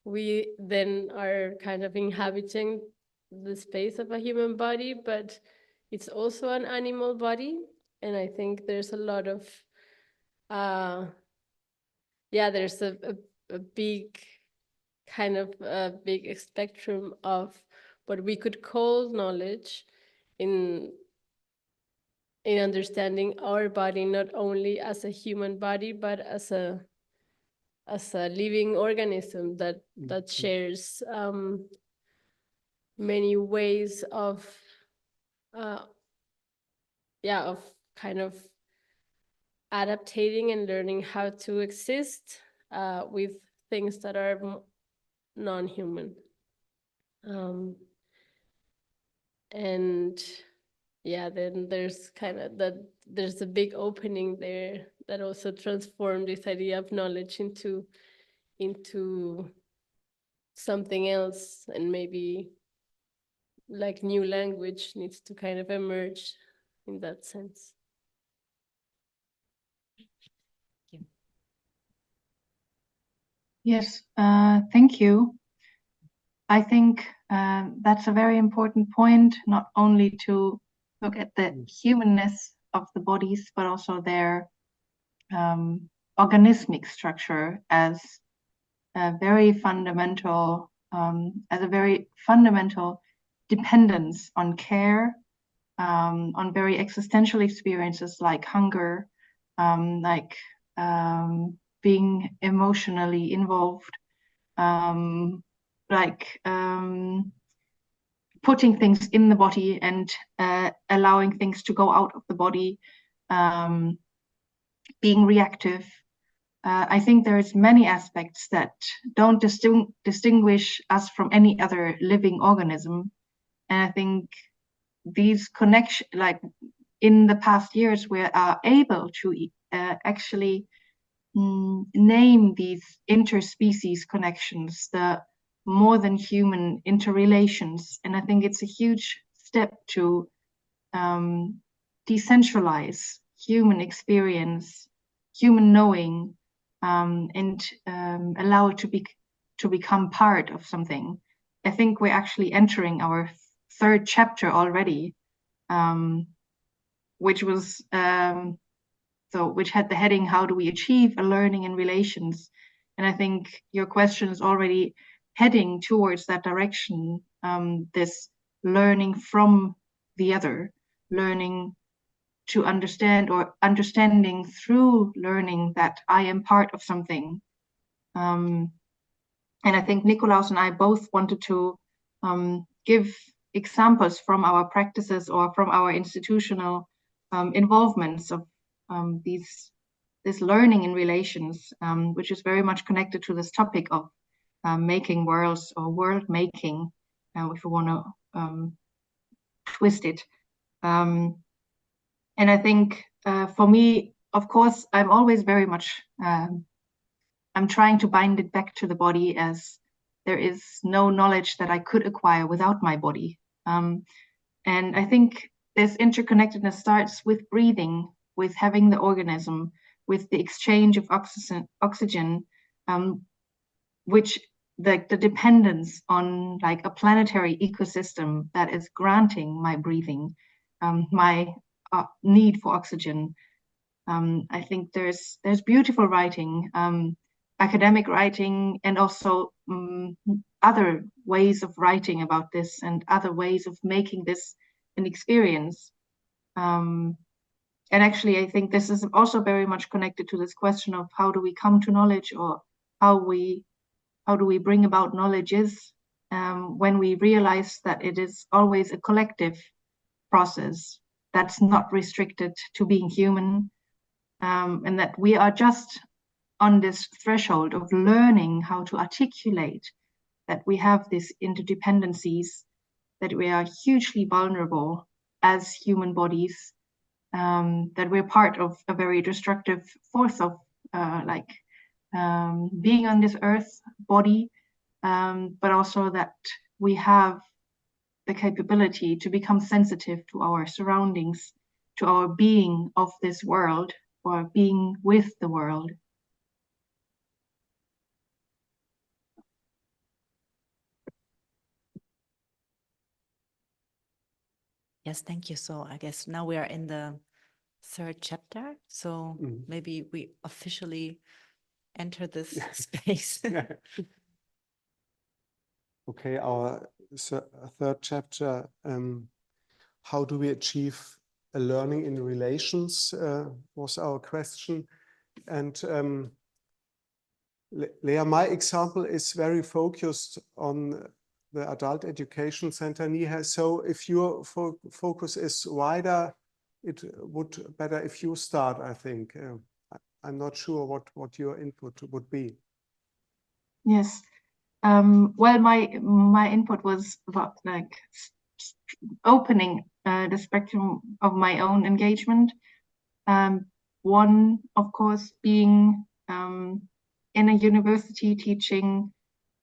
we then are kind of inhabiting the space of a human body, but it's also an animal body. And I think there's a lot of yeah, there's a big kind of a big spectrum of what we could call knowledge in understanding our body, not only as a human body, but as a living organism that shares many ways of yeah, of kind of adapting and learning how to exist with things that are non-human. And yeah, then there's kind of that, there's a big opening there that also transformed this idea of knowledge into something else, and maybe like new language needs to kind of emerge in that sense. Yes, thank you. I think that's a very important point, not only to look at the humanness of the bodies, but also their organismic structure as a very fundamental, dependence on care, on very existential experiences like hunger, like being emotionally involved, like putting things in the body and allowing things to go out of the body, being reactive. I think there's many aspects that don't distinguish us from any other living organism. And I think these connections, like in the past years, we are able to actually name these interspecies connections, the more than human interrelations. And I think it's a huge step to decentralize human experience, human knowing, and allow it to be to become part of something. I think we're actually entering our third chapter already, which was which had the heading, how do we achieve a learning in relations? And I think your question is already heading towards that direction, this learning from the other, learning to understand, or understanding through learning that I am part of something. And I think Nikolaus and I both wanted to give examples from our practices or from our institutional involvements of this learning in relations, which is very much connected to this topic of making worlds, or world making, if we want to twist it. And I think for me, of course, I'm always very much, I'm trying to bind it back to the body, as there is no knowledge that I could acquire without my body. And I think this interconnectedness starts with breathing, with having the organism, with the exchange of oxygen, which the dependence on like a planetary ecosystem that is granting my breathing, my need for oxygen. I think there's beautiful writing, academic writing, and also other ways of writing about this, and other ways of making this an experience. And actually, I think this is also very much connected to this question of how do we come to knowledge, or how do we bring about knowledges, when we realize that it is always a collective process that's not restricted to being human, and that we are just on this threshold of learning how to articulate that we have these interdependencies, that we are hugely vulnerable as human bodies, that we're part of a very destructive force of being on this earth body, but also that we have the capability to become sensitive to our surroundings, to our being of this world, or being with the world. Yes, thank you. So I guess now we are in the third chapter. So maybe we officially enter this space. Okay, our third chapter, how do we achieve a learning in relations, was our question. And Lea, my example is very focused on the Adult Education Center NIHE. So if your focus is wider, it would better if you start, I think. I'm not sure what your input would be. Yes. Well, my input was about like opening the spectrum of my own engagement. One, of course, being in a university teaching,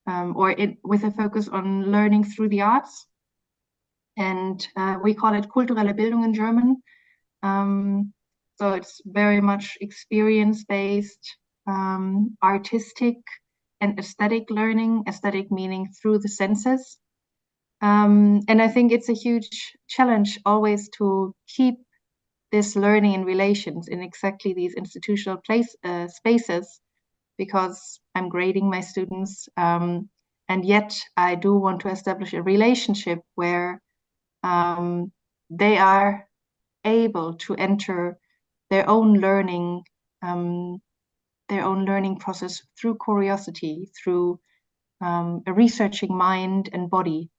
with a focus on learning through the arts. And we call it kulturelle Bildung in German. So it's very much experience-based, artistic and aesthetic learning, aesthetic meaning through the senses. And I think it's a huge challenge always to keep this learning in relations in exactly these institutional spaces, because I'm grading my students, and yet I do want to establish a relationship where they are able to enter their own learning process through curiosity, through a researching mind and body.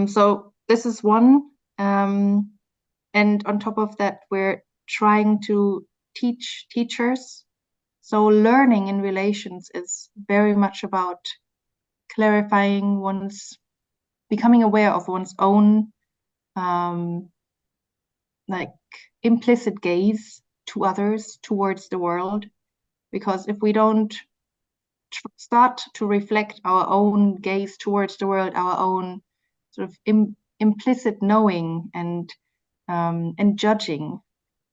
So this is one, and on top of that, we're trying to teach teachers. So learning in relations is very much about clarifying becoming aware of one's own like implicit gaze to others, towards the world. Because if we don't start to reflect our own gaze towards the world, our own sort of implicit knowing and judging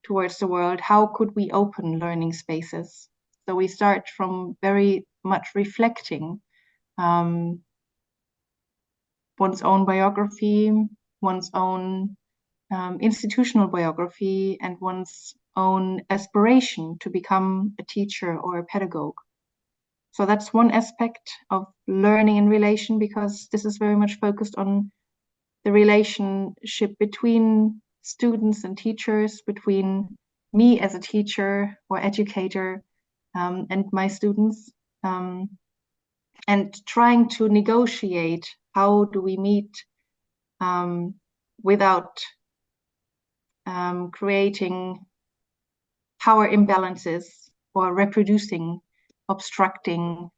towards the world, how could we open learning spaces? So we start from very much reflecting one's own biography, one's own institutional biography, and one's own aspiration to become a teacher or a pedagogue. So that's one aspect of learning in relation, because this is very much focused on the relationship between students and teachers, between me as a teacher or educator and my students, and trying to negotiate how do we meet without creating power imbalances or reproducing, obstructing,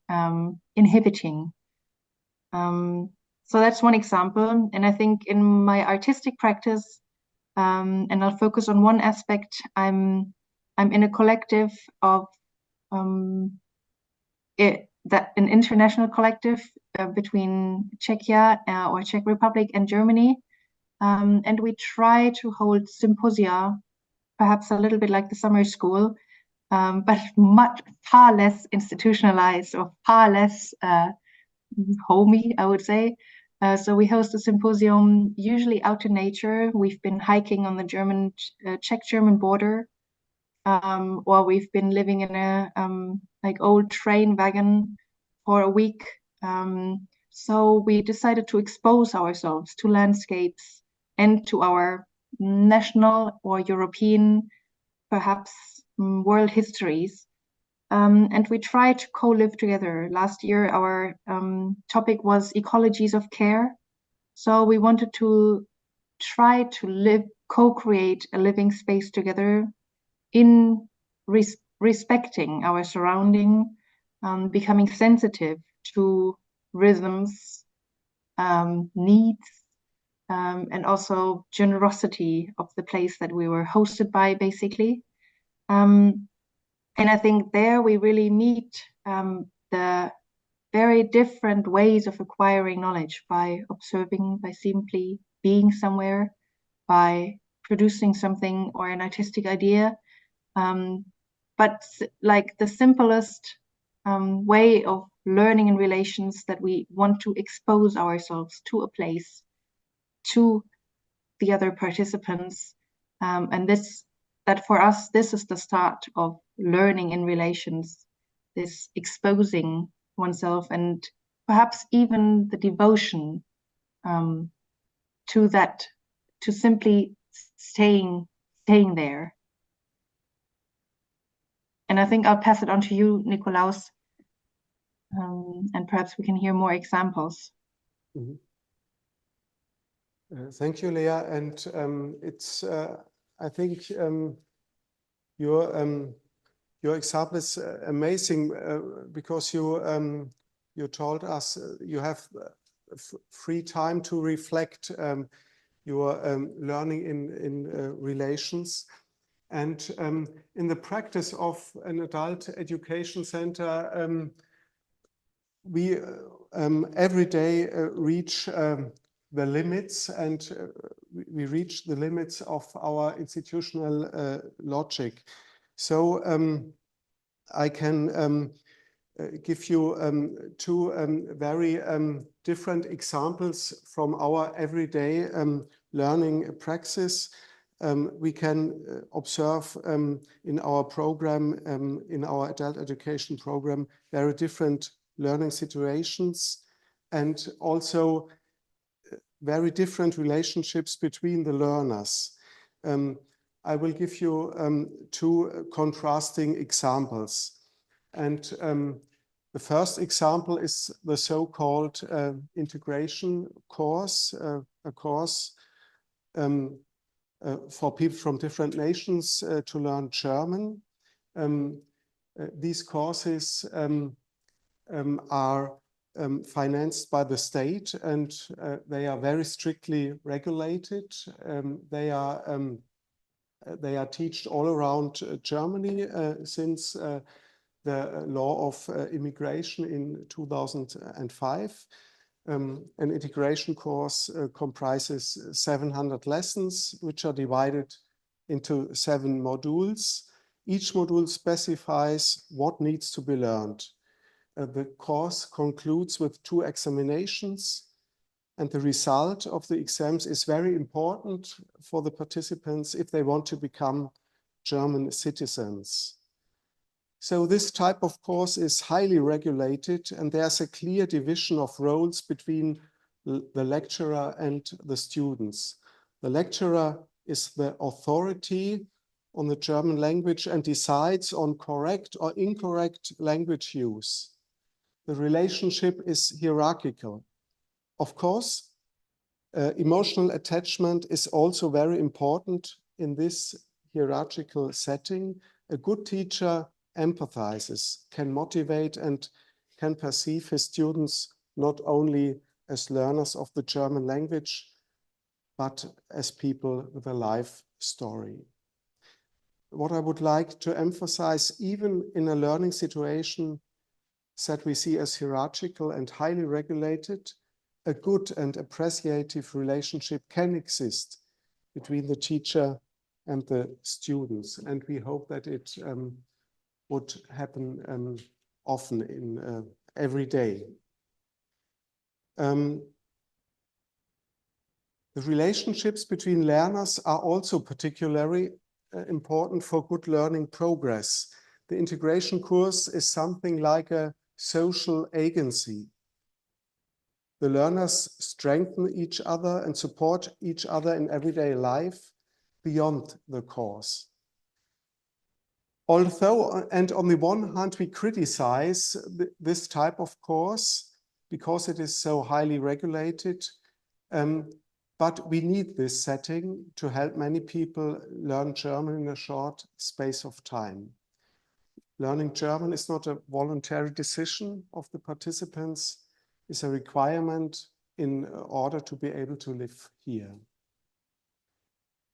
inhibiting. So that's one example. And I think in my artistic practice, and I'll focus on one aspect, I'm in a collective of an international collective between Czechia or Czech Republic and Germany. And we try to hold symposia, perhaps a little bit like the summer school, but far less institutionalized or far less homey, I would say. So we host a symposium usually out in nature. We've been hiking on the Czech-German border, or we've been living in a like old train wagon for a week. So we decided to expose ourselves to landscapes and to our national or European, perhaps world histories. And we try to co-live together. Last year, our topic was ecologies of care. So we wanted to try to co-create a living space together in respecting our surrounding, becoming sensitive to rhythms, needs, and also generosity of the place that we were hosted by, basically. And I think there we really meet the very different ways of acquiring knowledge by observing, by simply being somewhere, by producing something or an artistic idea. But like the simplest way of learning in relations, that we want to expose ourselves to a place, to the other participants. And that for us, this is the start of learning in relations, this exposing oneself and perhaps even the devotion to that, to simply staying there. And I think I'll pass it on to you, Nikolaus, and perhaps we can hear more examples. Mm-hmm. Thank you, Leah. And it's, I think your example is amazing because you told us you have free time to reflect your learning in relations. And in the practice of an adult education center, we every day reach the limits, and we reach the limits of our institutional logic. So I can give you two very different examples from our everyday learning praxis. We can observe in our program, in our adult education program, very different learning situations and also very different relationships between the learners. I will give you two contrasting examples. And the first example is the so-called integration course, a course for people from different nations to learn German. These courses are financed by the state, and they are very strictly regulated. They are taught all around Germany since the law of immigration in 2005. An integration course comprises 700 lessons, which are divided into 7 modules. Each module specifies what needs to be learned. the course concludes with 2 examinations, and the result of the exams is very important for the participants if they want to become German citizens. So this type of course is highly regulated, and there's a clear division of roles between the lecturer and the students. The lecturer is the authority on the German language and decides on correct or incorrect language use. The relationship is hierarchical. Of course, emotional attachment is also very important in this hierarchical setting. A good teacher empathizes, can motivate, and can perceive his students not only as learners of the German language, but as people with a life story. What I would like to emphasize, even in a learning situation that we see as hierarchical and highly regulated, a good and appreciative relationship can exist between the teacher and the students. And we hope that it would happen often in every day. The relationships between learners are also particularly important for good learning progress. The integration course is something like a social agency. The learners strengthen each other and support each other in everyday life beyond the course. Although, and on the one hand, we criticize this type of course because it is so highly regulated, but we need this setting to help many people learn German in a short space of time. Learning German is not a voluntary decision of the participants, it's a requirement in order to be able to live here.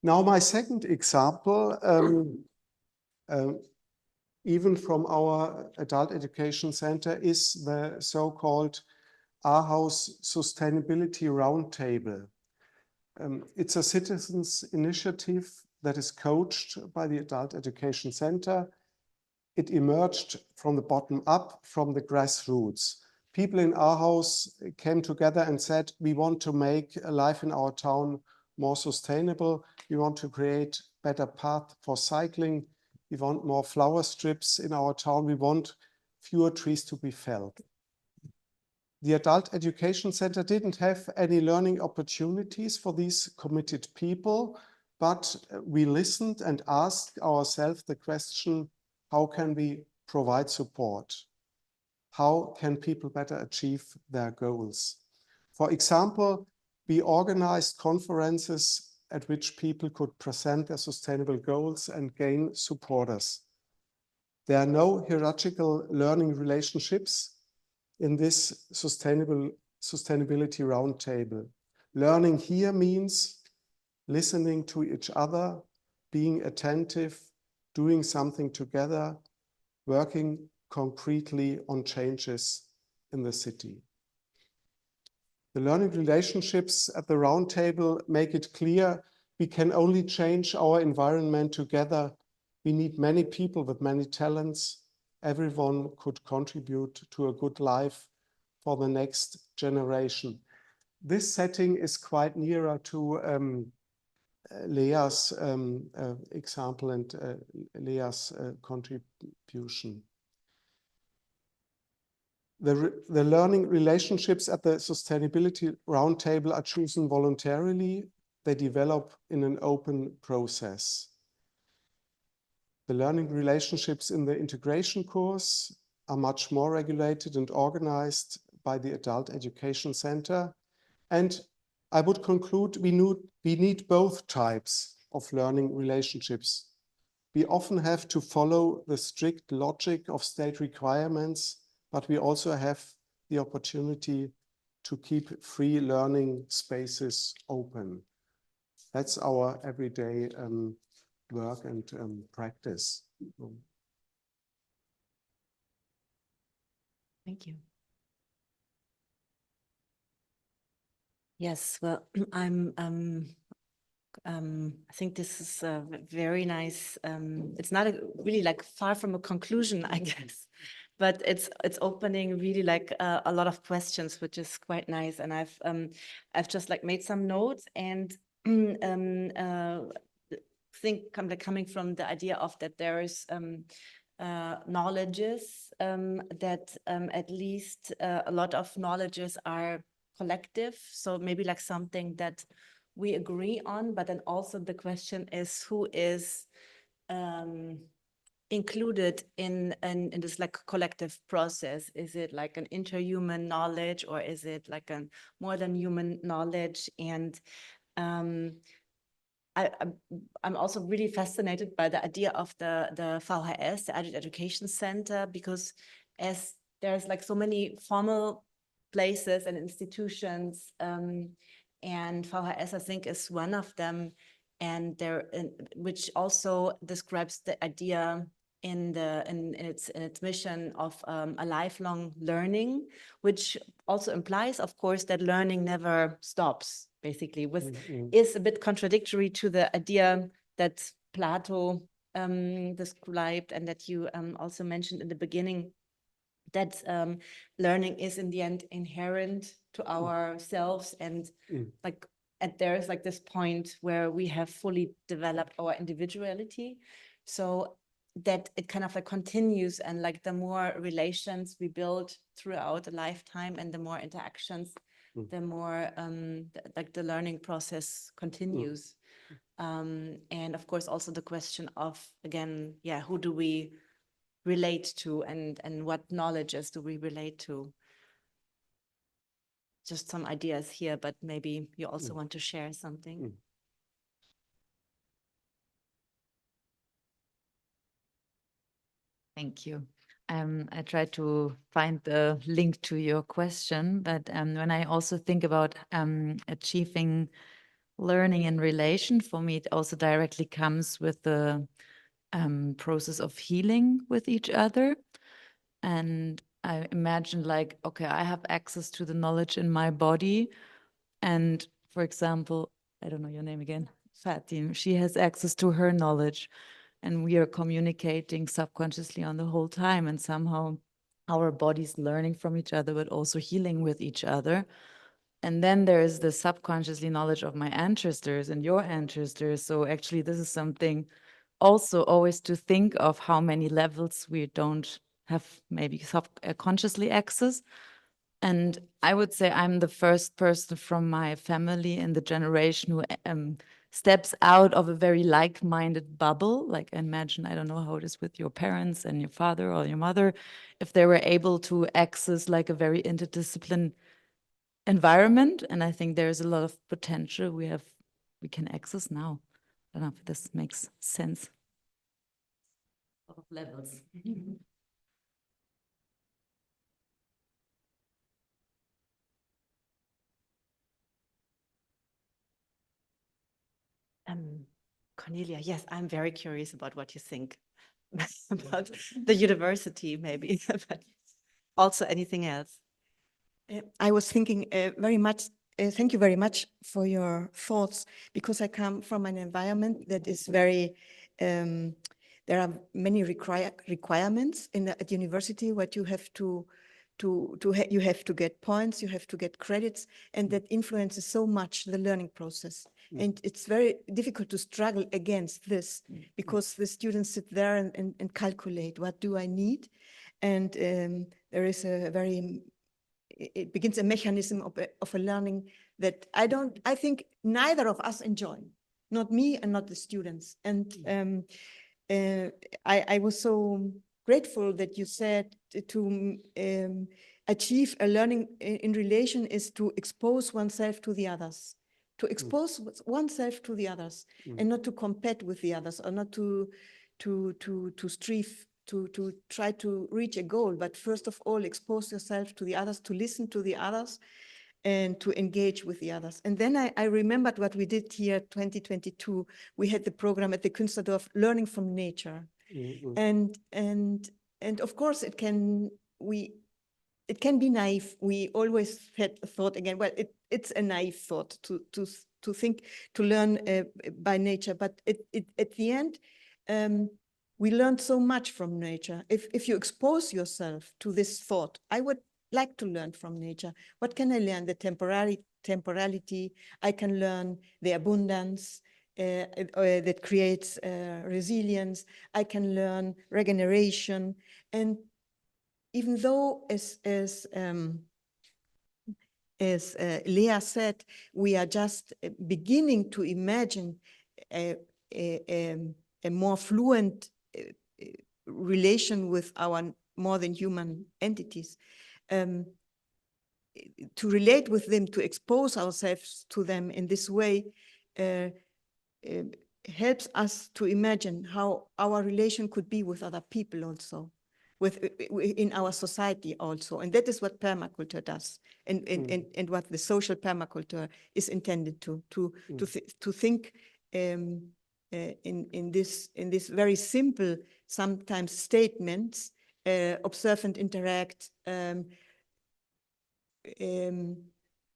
Now, my second example, even from our adult education center, is the so-called Ahaus Sustainability Round Table. It's a citizens' initiative that is coached by the Adult Education Center. It emerged from the bottom up, from the grassroots. People in Ahaus came together and said, we want to make life in our town more sustainable. We want to create better paths for cycling. We want more flower strips in our town. We want fewer trees to be felled. The Adult Education Center didn't have any learning opportunities for these committed people, but we listened and asked ourselves the question, how can we provide support? How can people better achieve their goals? For example, we organized conferences at which people could present their sustainable goals and gain supporters. There are no hierarchical learning relationships in this sustainability roundtable. Learning here means listening to each other, being attentive, doing something together, working concretely on changes in the city. The learning relationships at the roundtable make it clear we can only change our environment together. We need many people with many talents. Everyone could contribute to a good life for the next generation. This setting is quite nearer to Leah's example and Leah's contribution. The learning relationships at the Sustainability Roundtable are chosen voluntarily. They develop in an open process. The learning relationships in the integration course are much more regulated and organized by the Adult Education Center. And I would conclude we need both types of learning relationships. We often have to follow the strict logic of state requirements, but we also have the opportunity to keep free learning spaces open. That's our everyday work and practice. Thank you. Yes, well, I think this is very nice. It's not really like far from a conclusion, I guess. but it's opening really like a lot of questions, which is quite nice. And I've just like made some notes and think coming from the idea of that there is knowledges that at least a lot of knowledges are collective. So maybe like something that we agree on, but then also the question is who is included in this like collective process? Is it like an interhuman knowledge, or is it like a more than human knowledge? And I'm also really fascinated by the idea of the VHS, the Adult Education Center, because as there's like so many formal places and institutions, and VHS I think is one of them, and which also describes the idea in its mission of a lifelong learning, which also implies, of course, that learning never stops, basically, is a bit contradictory to the idea that Plato described and that you also mentioned in the beginning, that learning is in the end inherent to ourselves, and like there's like this point where we have fully developed our individuality, so that it kind of like continues, and like the more relations we build throughout a lifetime and the more interactions, the more like the learning process continues. And of course also the question of, again, who do we relate to, and what knowledges do we relate to? Just some ideas here, but maybe you also want to share something. Thank you. I tried to find the link to your question, but when I also think about achieving learning in relation, for me, it also directly comes with the process of healing with each other. And I imagine like, okay, I have access to the knowledge in my body. And for example, I don't know your name again, Fatim, she has access to her knowledge. And we are communicating subconsciously on the whole time, and somehow our bodies learning from each other, but also healing with each other. And then there is the subconsciously knowledge of my ancestors and your ancestors. So actually this is something also always to think of, how many levels we don't have maybe subconsciously access. And I would say I'm the first person from my family in the generation who steps out of a very like-minded bubble. Like, imagine, I don't know how it is with your parents and your father or your mother, if they were able to access like a very interdisciplinary environment. And I think there's a lot of potential we can access now. I don't know if this makes sense. A lot of levels. Cornelia, yes, I'm very curious about what you think about the university, maybe, but also anything else. I was thinking very much, thank you very much for your thoughts, because I come from an environment that is very, there are many requirements at university, what you have you have to get points, you have to get credits, and that influences so much the learning process. And it's very difficult to struggle against this, because the students sit there and calculate, what do I need? And there is it begins a mechanism of a learning that I think neither of us enjoy, not me and not the students. And I was so grateful that you said to achieve a learning in relation is to expose oneself to the others, to expose oneself to the others, and not to compete with the others, or not to strive to try to reach a goal, but first of all, expose yourself to the others, to listen to the others, and to engage with the others. And then I remembered what we did here 2022. We had the program at the Künstlerdorf, Learning from Nature. And of course it can be naive. We always had a thought again, well, it's a naive thought to think to learn by nature, but at the end, we learned so much from nature. If you expose yourself to this thought, I would like to learn from nature. What can I learn? The temporality. I can learn the abundance that creates resilience. I can learn regeneration. And even though, as Leah said, we are just beginning to imagine a more fluent relation with our more than human entities. To relate with them, to expose ourselves to them in this way, helps us to imagine how our relation could be with other people also, in our society also. And that is what permaculture does, and what the social permaculture is intended to think in this very simple, sometimes statements, observe and interact,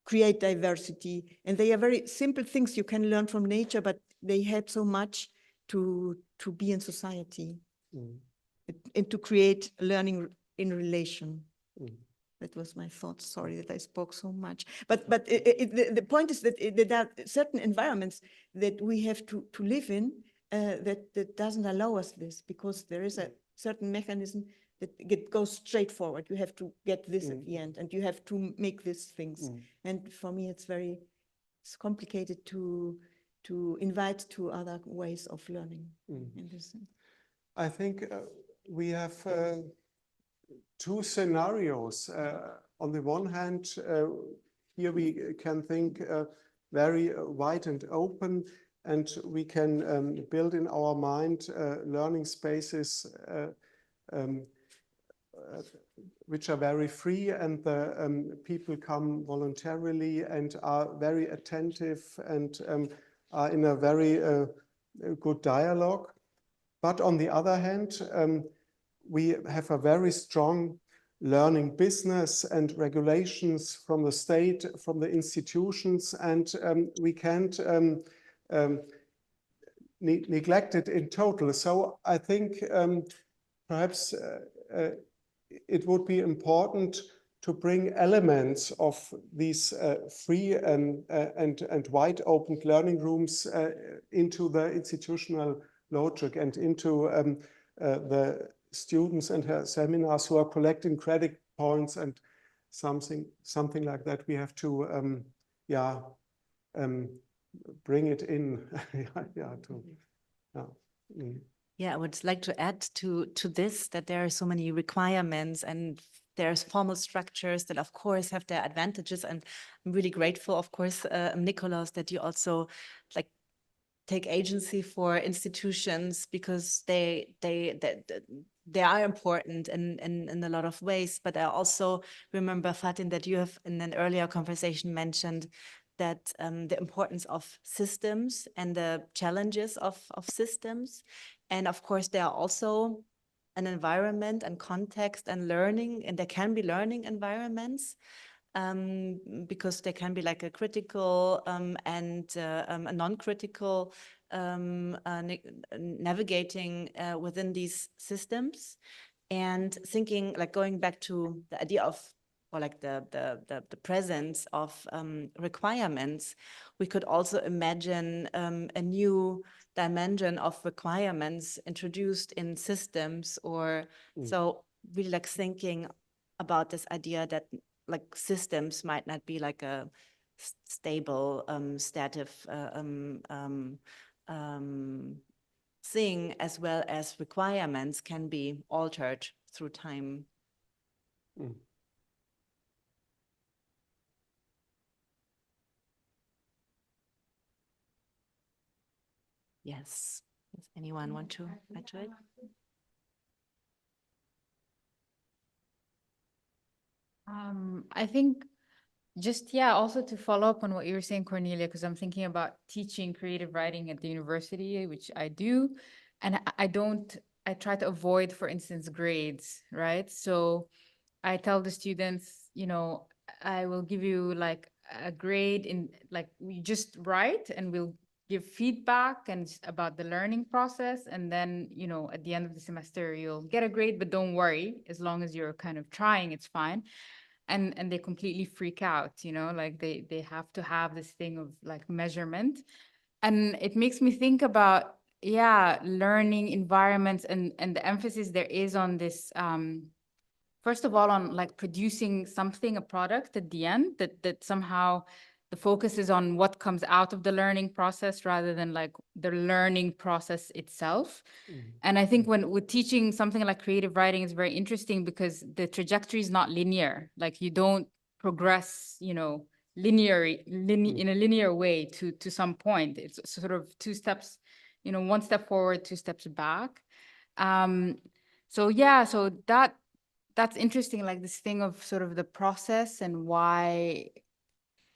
create diversity. And they are very simple things you can learn from nature, but they help so much to be in society and to create learning in relation. That was my thought. Sorry that I spoke so much. But the point is that there are certain environments that we have to live in that doesn't allow us this, because there is a certain mechanism that goes straight forward. You have to get this at the end, and you have to make these things. And for me, it's complicated to invite to other ways of learning. In this sense. I think we have two scenarios. On the one hand, here we can think very wide and open, and we can build in our mind learning spaces which are very free, and the people come voluntarily and are very attentive and are in a very good dialogue. But on the other hand, we have a very strong learning business and regulations from the state, from the institutions, and we can't neglect it in total. So I think perhaps it would be important to bring elements of these free and wide open learning rooms into the institutional logic and into the students and her seminars who are collecting credit points and something like that. We have to bring it in. Yeah, I would like to add to this that there are so many requirements, and there's formal structures that of course have their advantages. And I'm really grateful, of course, Nikolaus, that you also take agency for institutions, because they are important in a lot of ways. But I also remember, Fatin, that you have in an earlier conversation mentioned that the importance of systems and the challenges of systems. And of course, there are also an environment and context and learning, and there can be learning environments, because there can be like a critical and a non-critical navigating within these systems. And thinking, like going back to the idea of, or like the presence of requirements, we could also imagine a new dimension of requirements introduced in systems, or so really like thinking about this idea that like systems might not be like a stable, static thing, as well as requirements can be altered through time. Yes. Does anyone want to add to it? I think just, also to follow up on what you were saying, Cornelia, because I'm thinking about teaching creative writing at the university, which I do. And I try to avoid, for instance, grades, right? So I tell the students, I will give you like a grade in, like, you just write and we'll give feedback and about the learning process. And then, you know, at the end of the semester, you'll get a grade, but don't worry, as long as you're kind of trying, it's fine. And they completely freak out, you know, like they have to have this thing of like measurement. And it makes me think about, yeah, learning environments and the emphasis there is on this, first of all, on like producing something, a product at the end, that somehow the focus is on what comes out of the learning process rather than like the learning process itself. And I think when we're teaching something like creative writing is very interesting because the trajectory is not linear. Like you don't progress, you know, in a linear way to some point. It's sort of two steps, you know, one step forward, two steps back. So yeah, so that's interesting, like this thing of sort of the process and why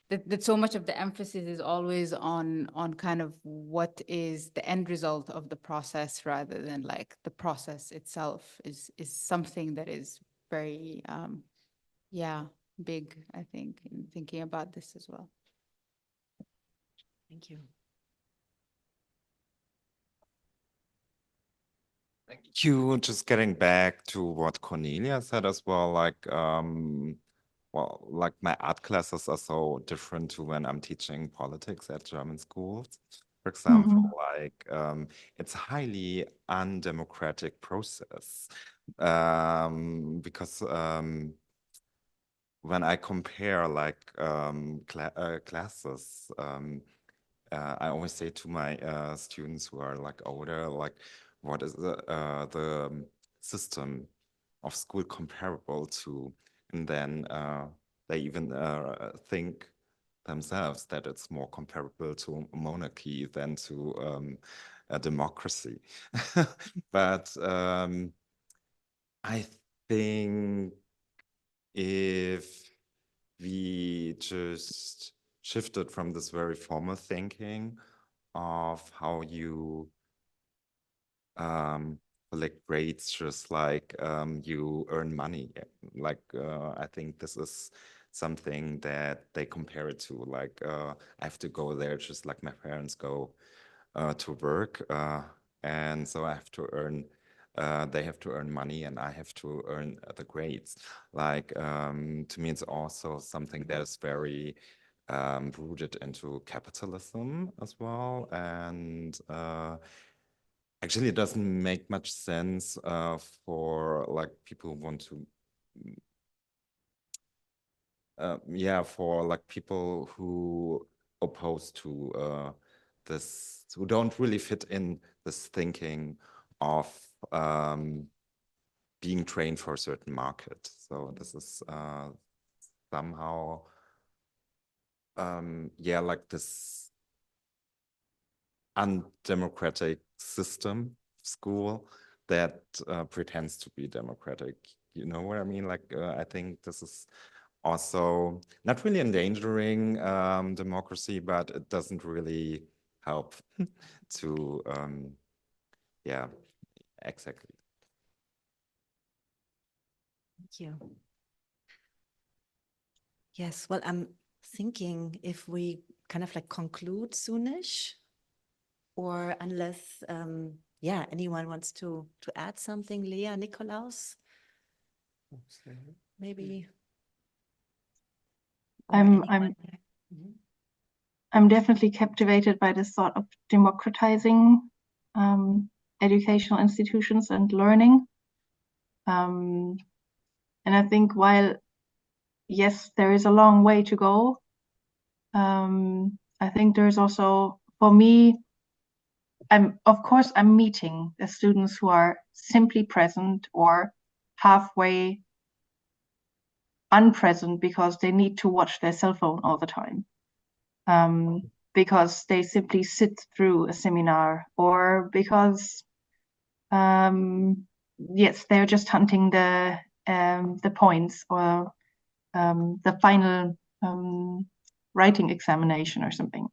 that so much of the emphasis is always on kind of what is the end result of the process rather than like the process itself is something that is very yeah, big, I think, in thinking about this as well. Thank you. Thank you. Just getting back to what Cornelia said as well, like well, like my art classes are so different to when I'm teaching politics at German schools. For example, like it's a highly undemocratic process because when I compare like classes, I always say to my students who are like older, like, what is the system of school comparable to? And then they even think themselves that it's more comparable to monarchy than to a democracy. But I think if we just shifted from this very formal thinking of how you collect grades, just like you earn money. Like I think this is something that they compare it to. Like I have to go there just like my parents go to work, and so I have to earn. They have to earn money, and I have to earn the grades. Like to me, it's also something that is very rooted into capitalism as well, and actually, it doesn't make much sense for like people who want to, yeah, for like people who oppose to this, who don't really fit in this thinking of being trained for a certain market. So this is somehow, yeah, like this undemocratic system school that pretends to be democratic. You know what I mean? Like I think this is also not really endangering democracy, but it doesn't really help to yeah, exactly. Thank you. Yes, well, I'm thinking if we kind of like conclude soonish, or unless, yeah, anyone wants to add something, Leah, Nikolaus, maybe. I'm definitely captivated by this thought of democratizing educational institutions and learning. And I think while, yes, there is a long way to go, I think there's also, for me, of course, I'm meeting the students who are simply present or halfway unpresent because they need to watch their cell phone all the time. Because they simply sit through a seminar, or because yes, they're just hunting the points, or the final writing examination or something.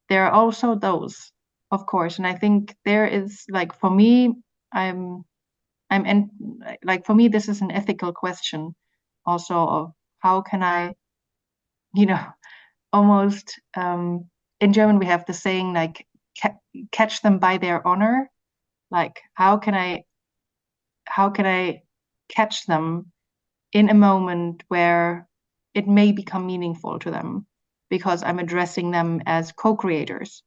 There are also those, of course, and I think there is, like, for me, like, for me, this is an ethical question also of how can I, you know, almost in German we have the saying like catch them by their honor. Like, how can I catch them in a moment where it may become meaningful to them because I'm addressing them as co-creators.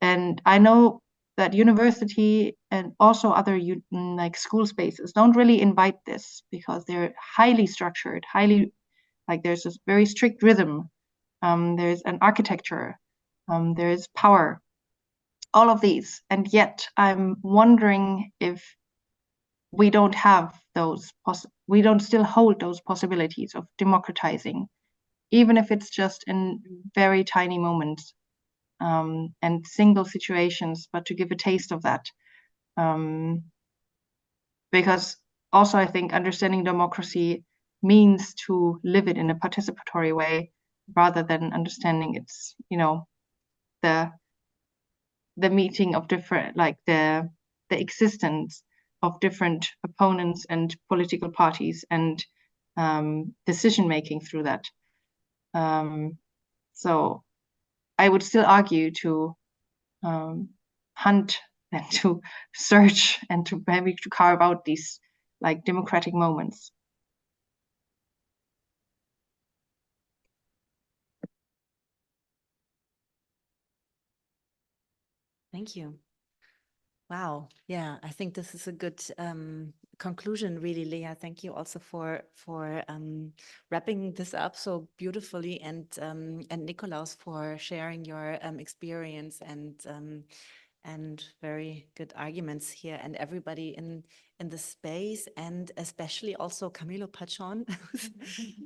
And I know that university and also other like school spaces don't really invite this because they're highly structured, highly, like there's this very strict rhythm. There's an architecture, there's power, all of these. And yet I'm wondering if we don't have those, we don't still hold those possibilities of democratizing, even if it's just in very tiny moments and single situations, but to give a taste of that. Because also I think understanding democracy means to live it in a participatory way rather than understanding it's, you know, the meeting of different, like the existence of different opponents and political parties and decision making through that. So I would still argue to hunt and to search and to maybe to carve out these like democratic moments. Thank you. Wow. Yeah, I think this is a good conclusion, really, Leah. Thank you also for wrapping this up so beautifully, and Nikolaus for sharing your experience and very good arguments here, and everybody in the space, and especially also Camilo Pachon.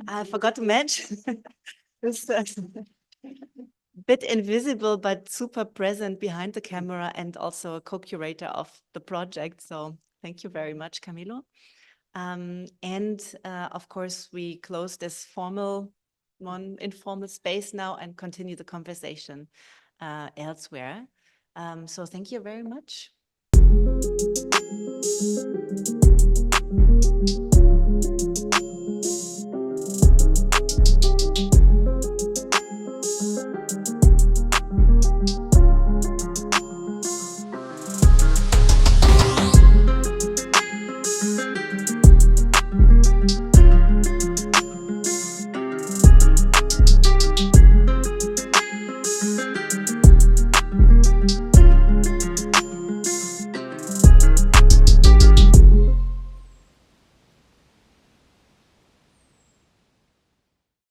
I forgot to mention. This, bit invisible but super present behind the camera, and also a co-curator of the project. So thank you very much, Camilo. Of course, we close this informal space now and continue the conversation elsewhere. So thank you very much.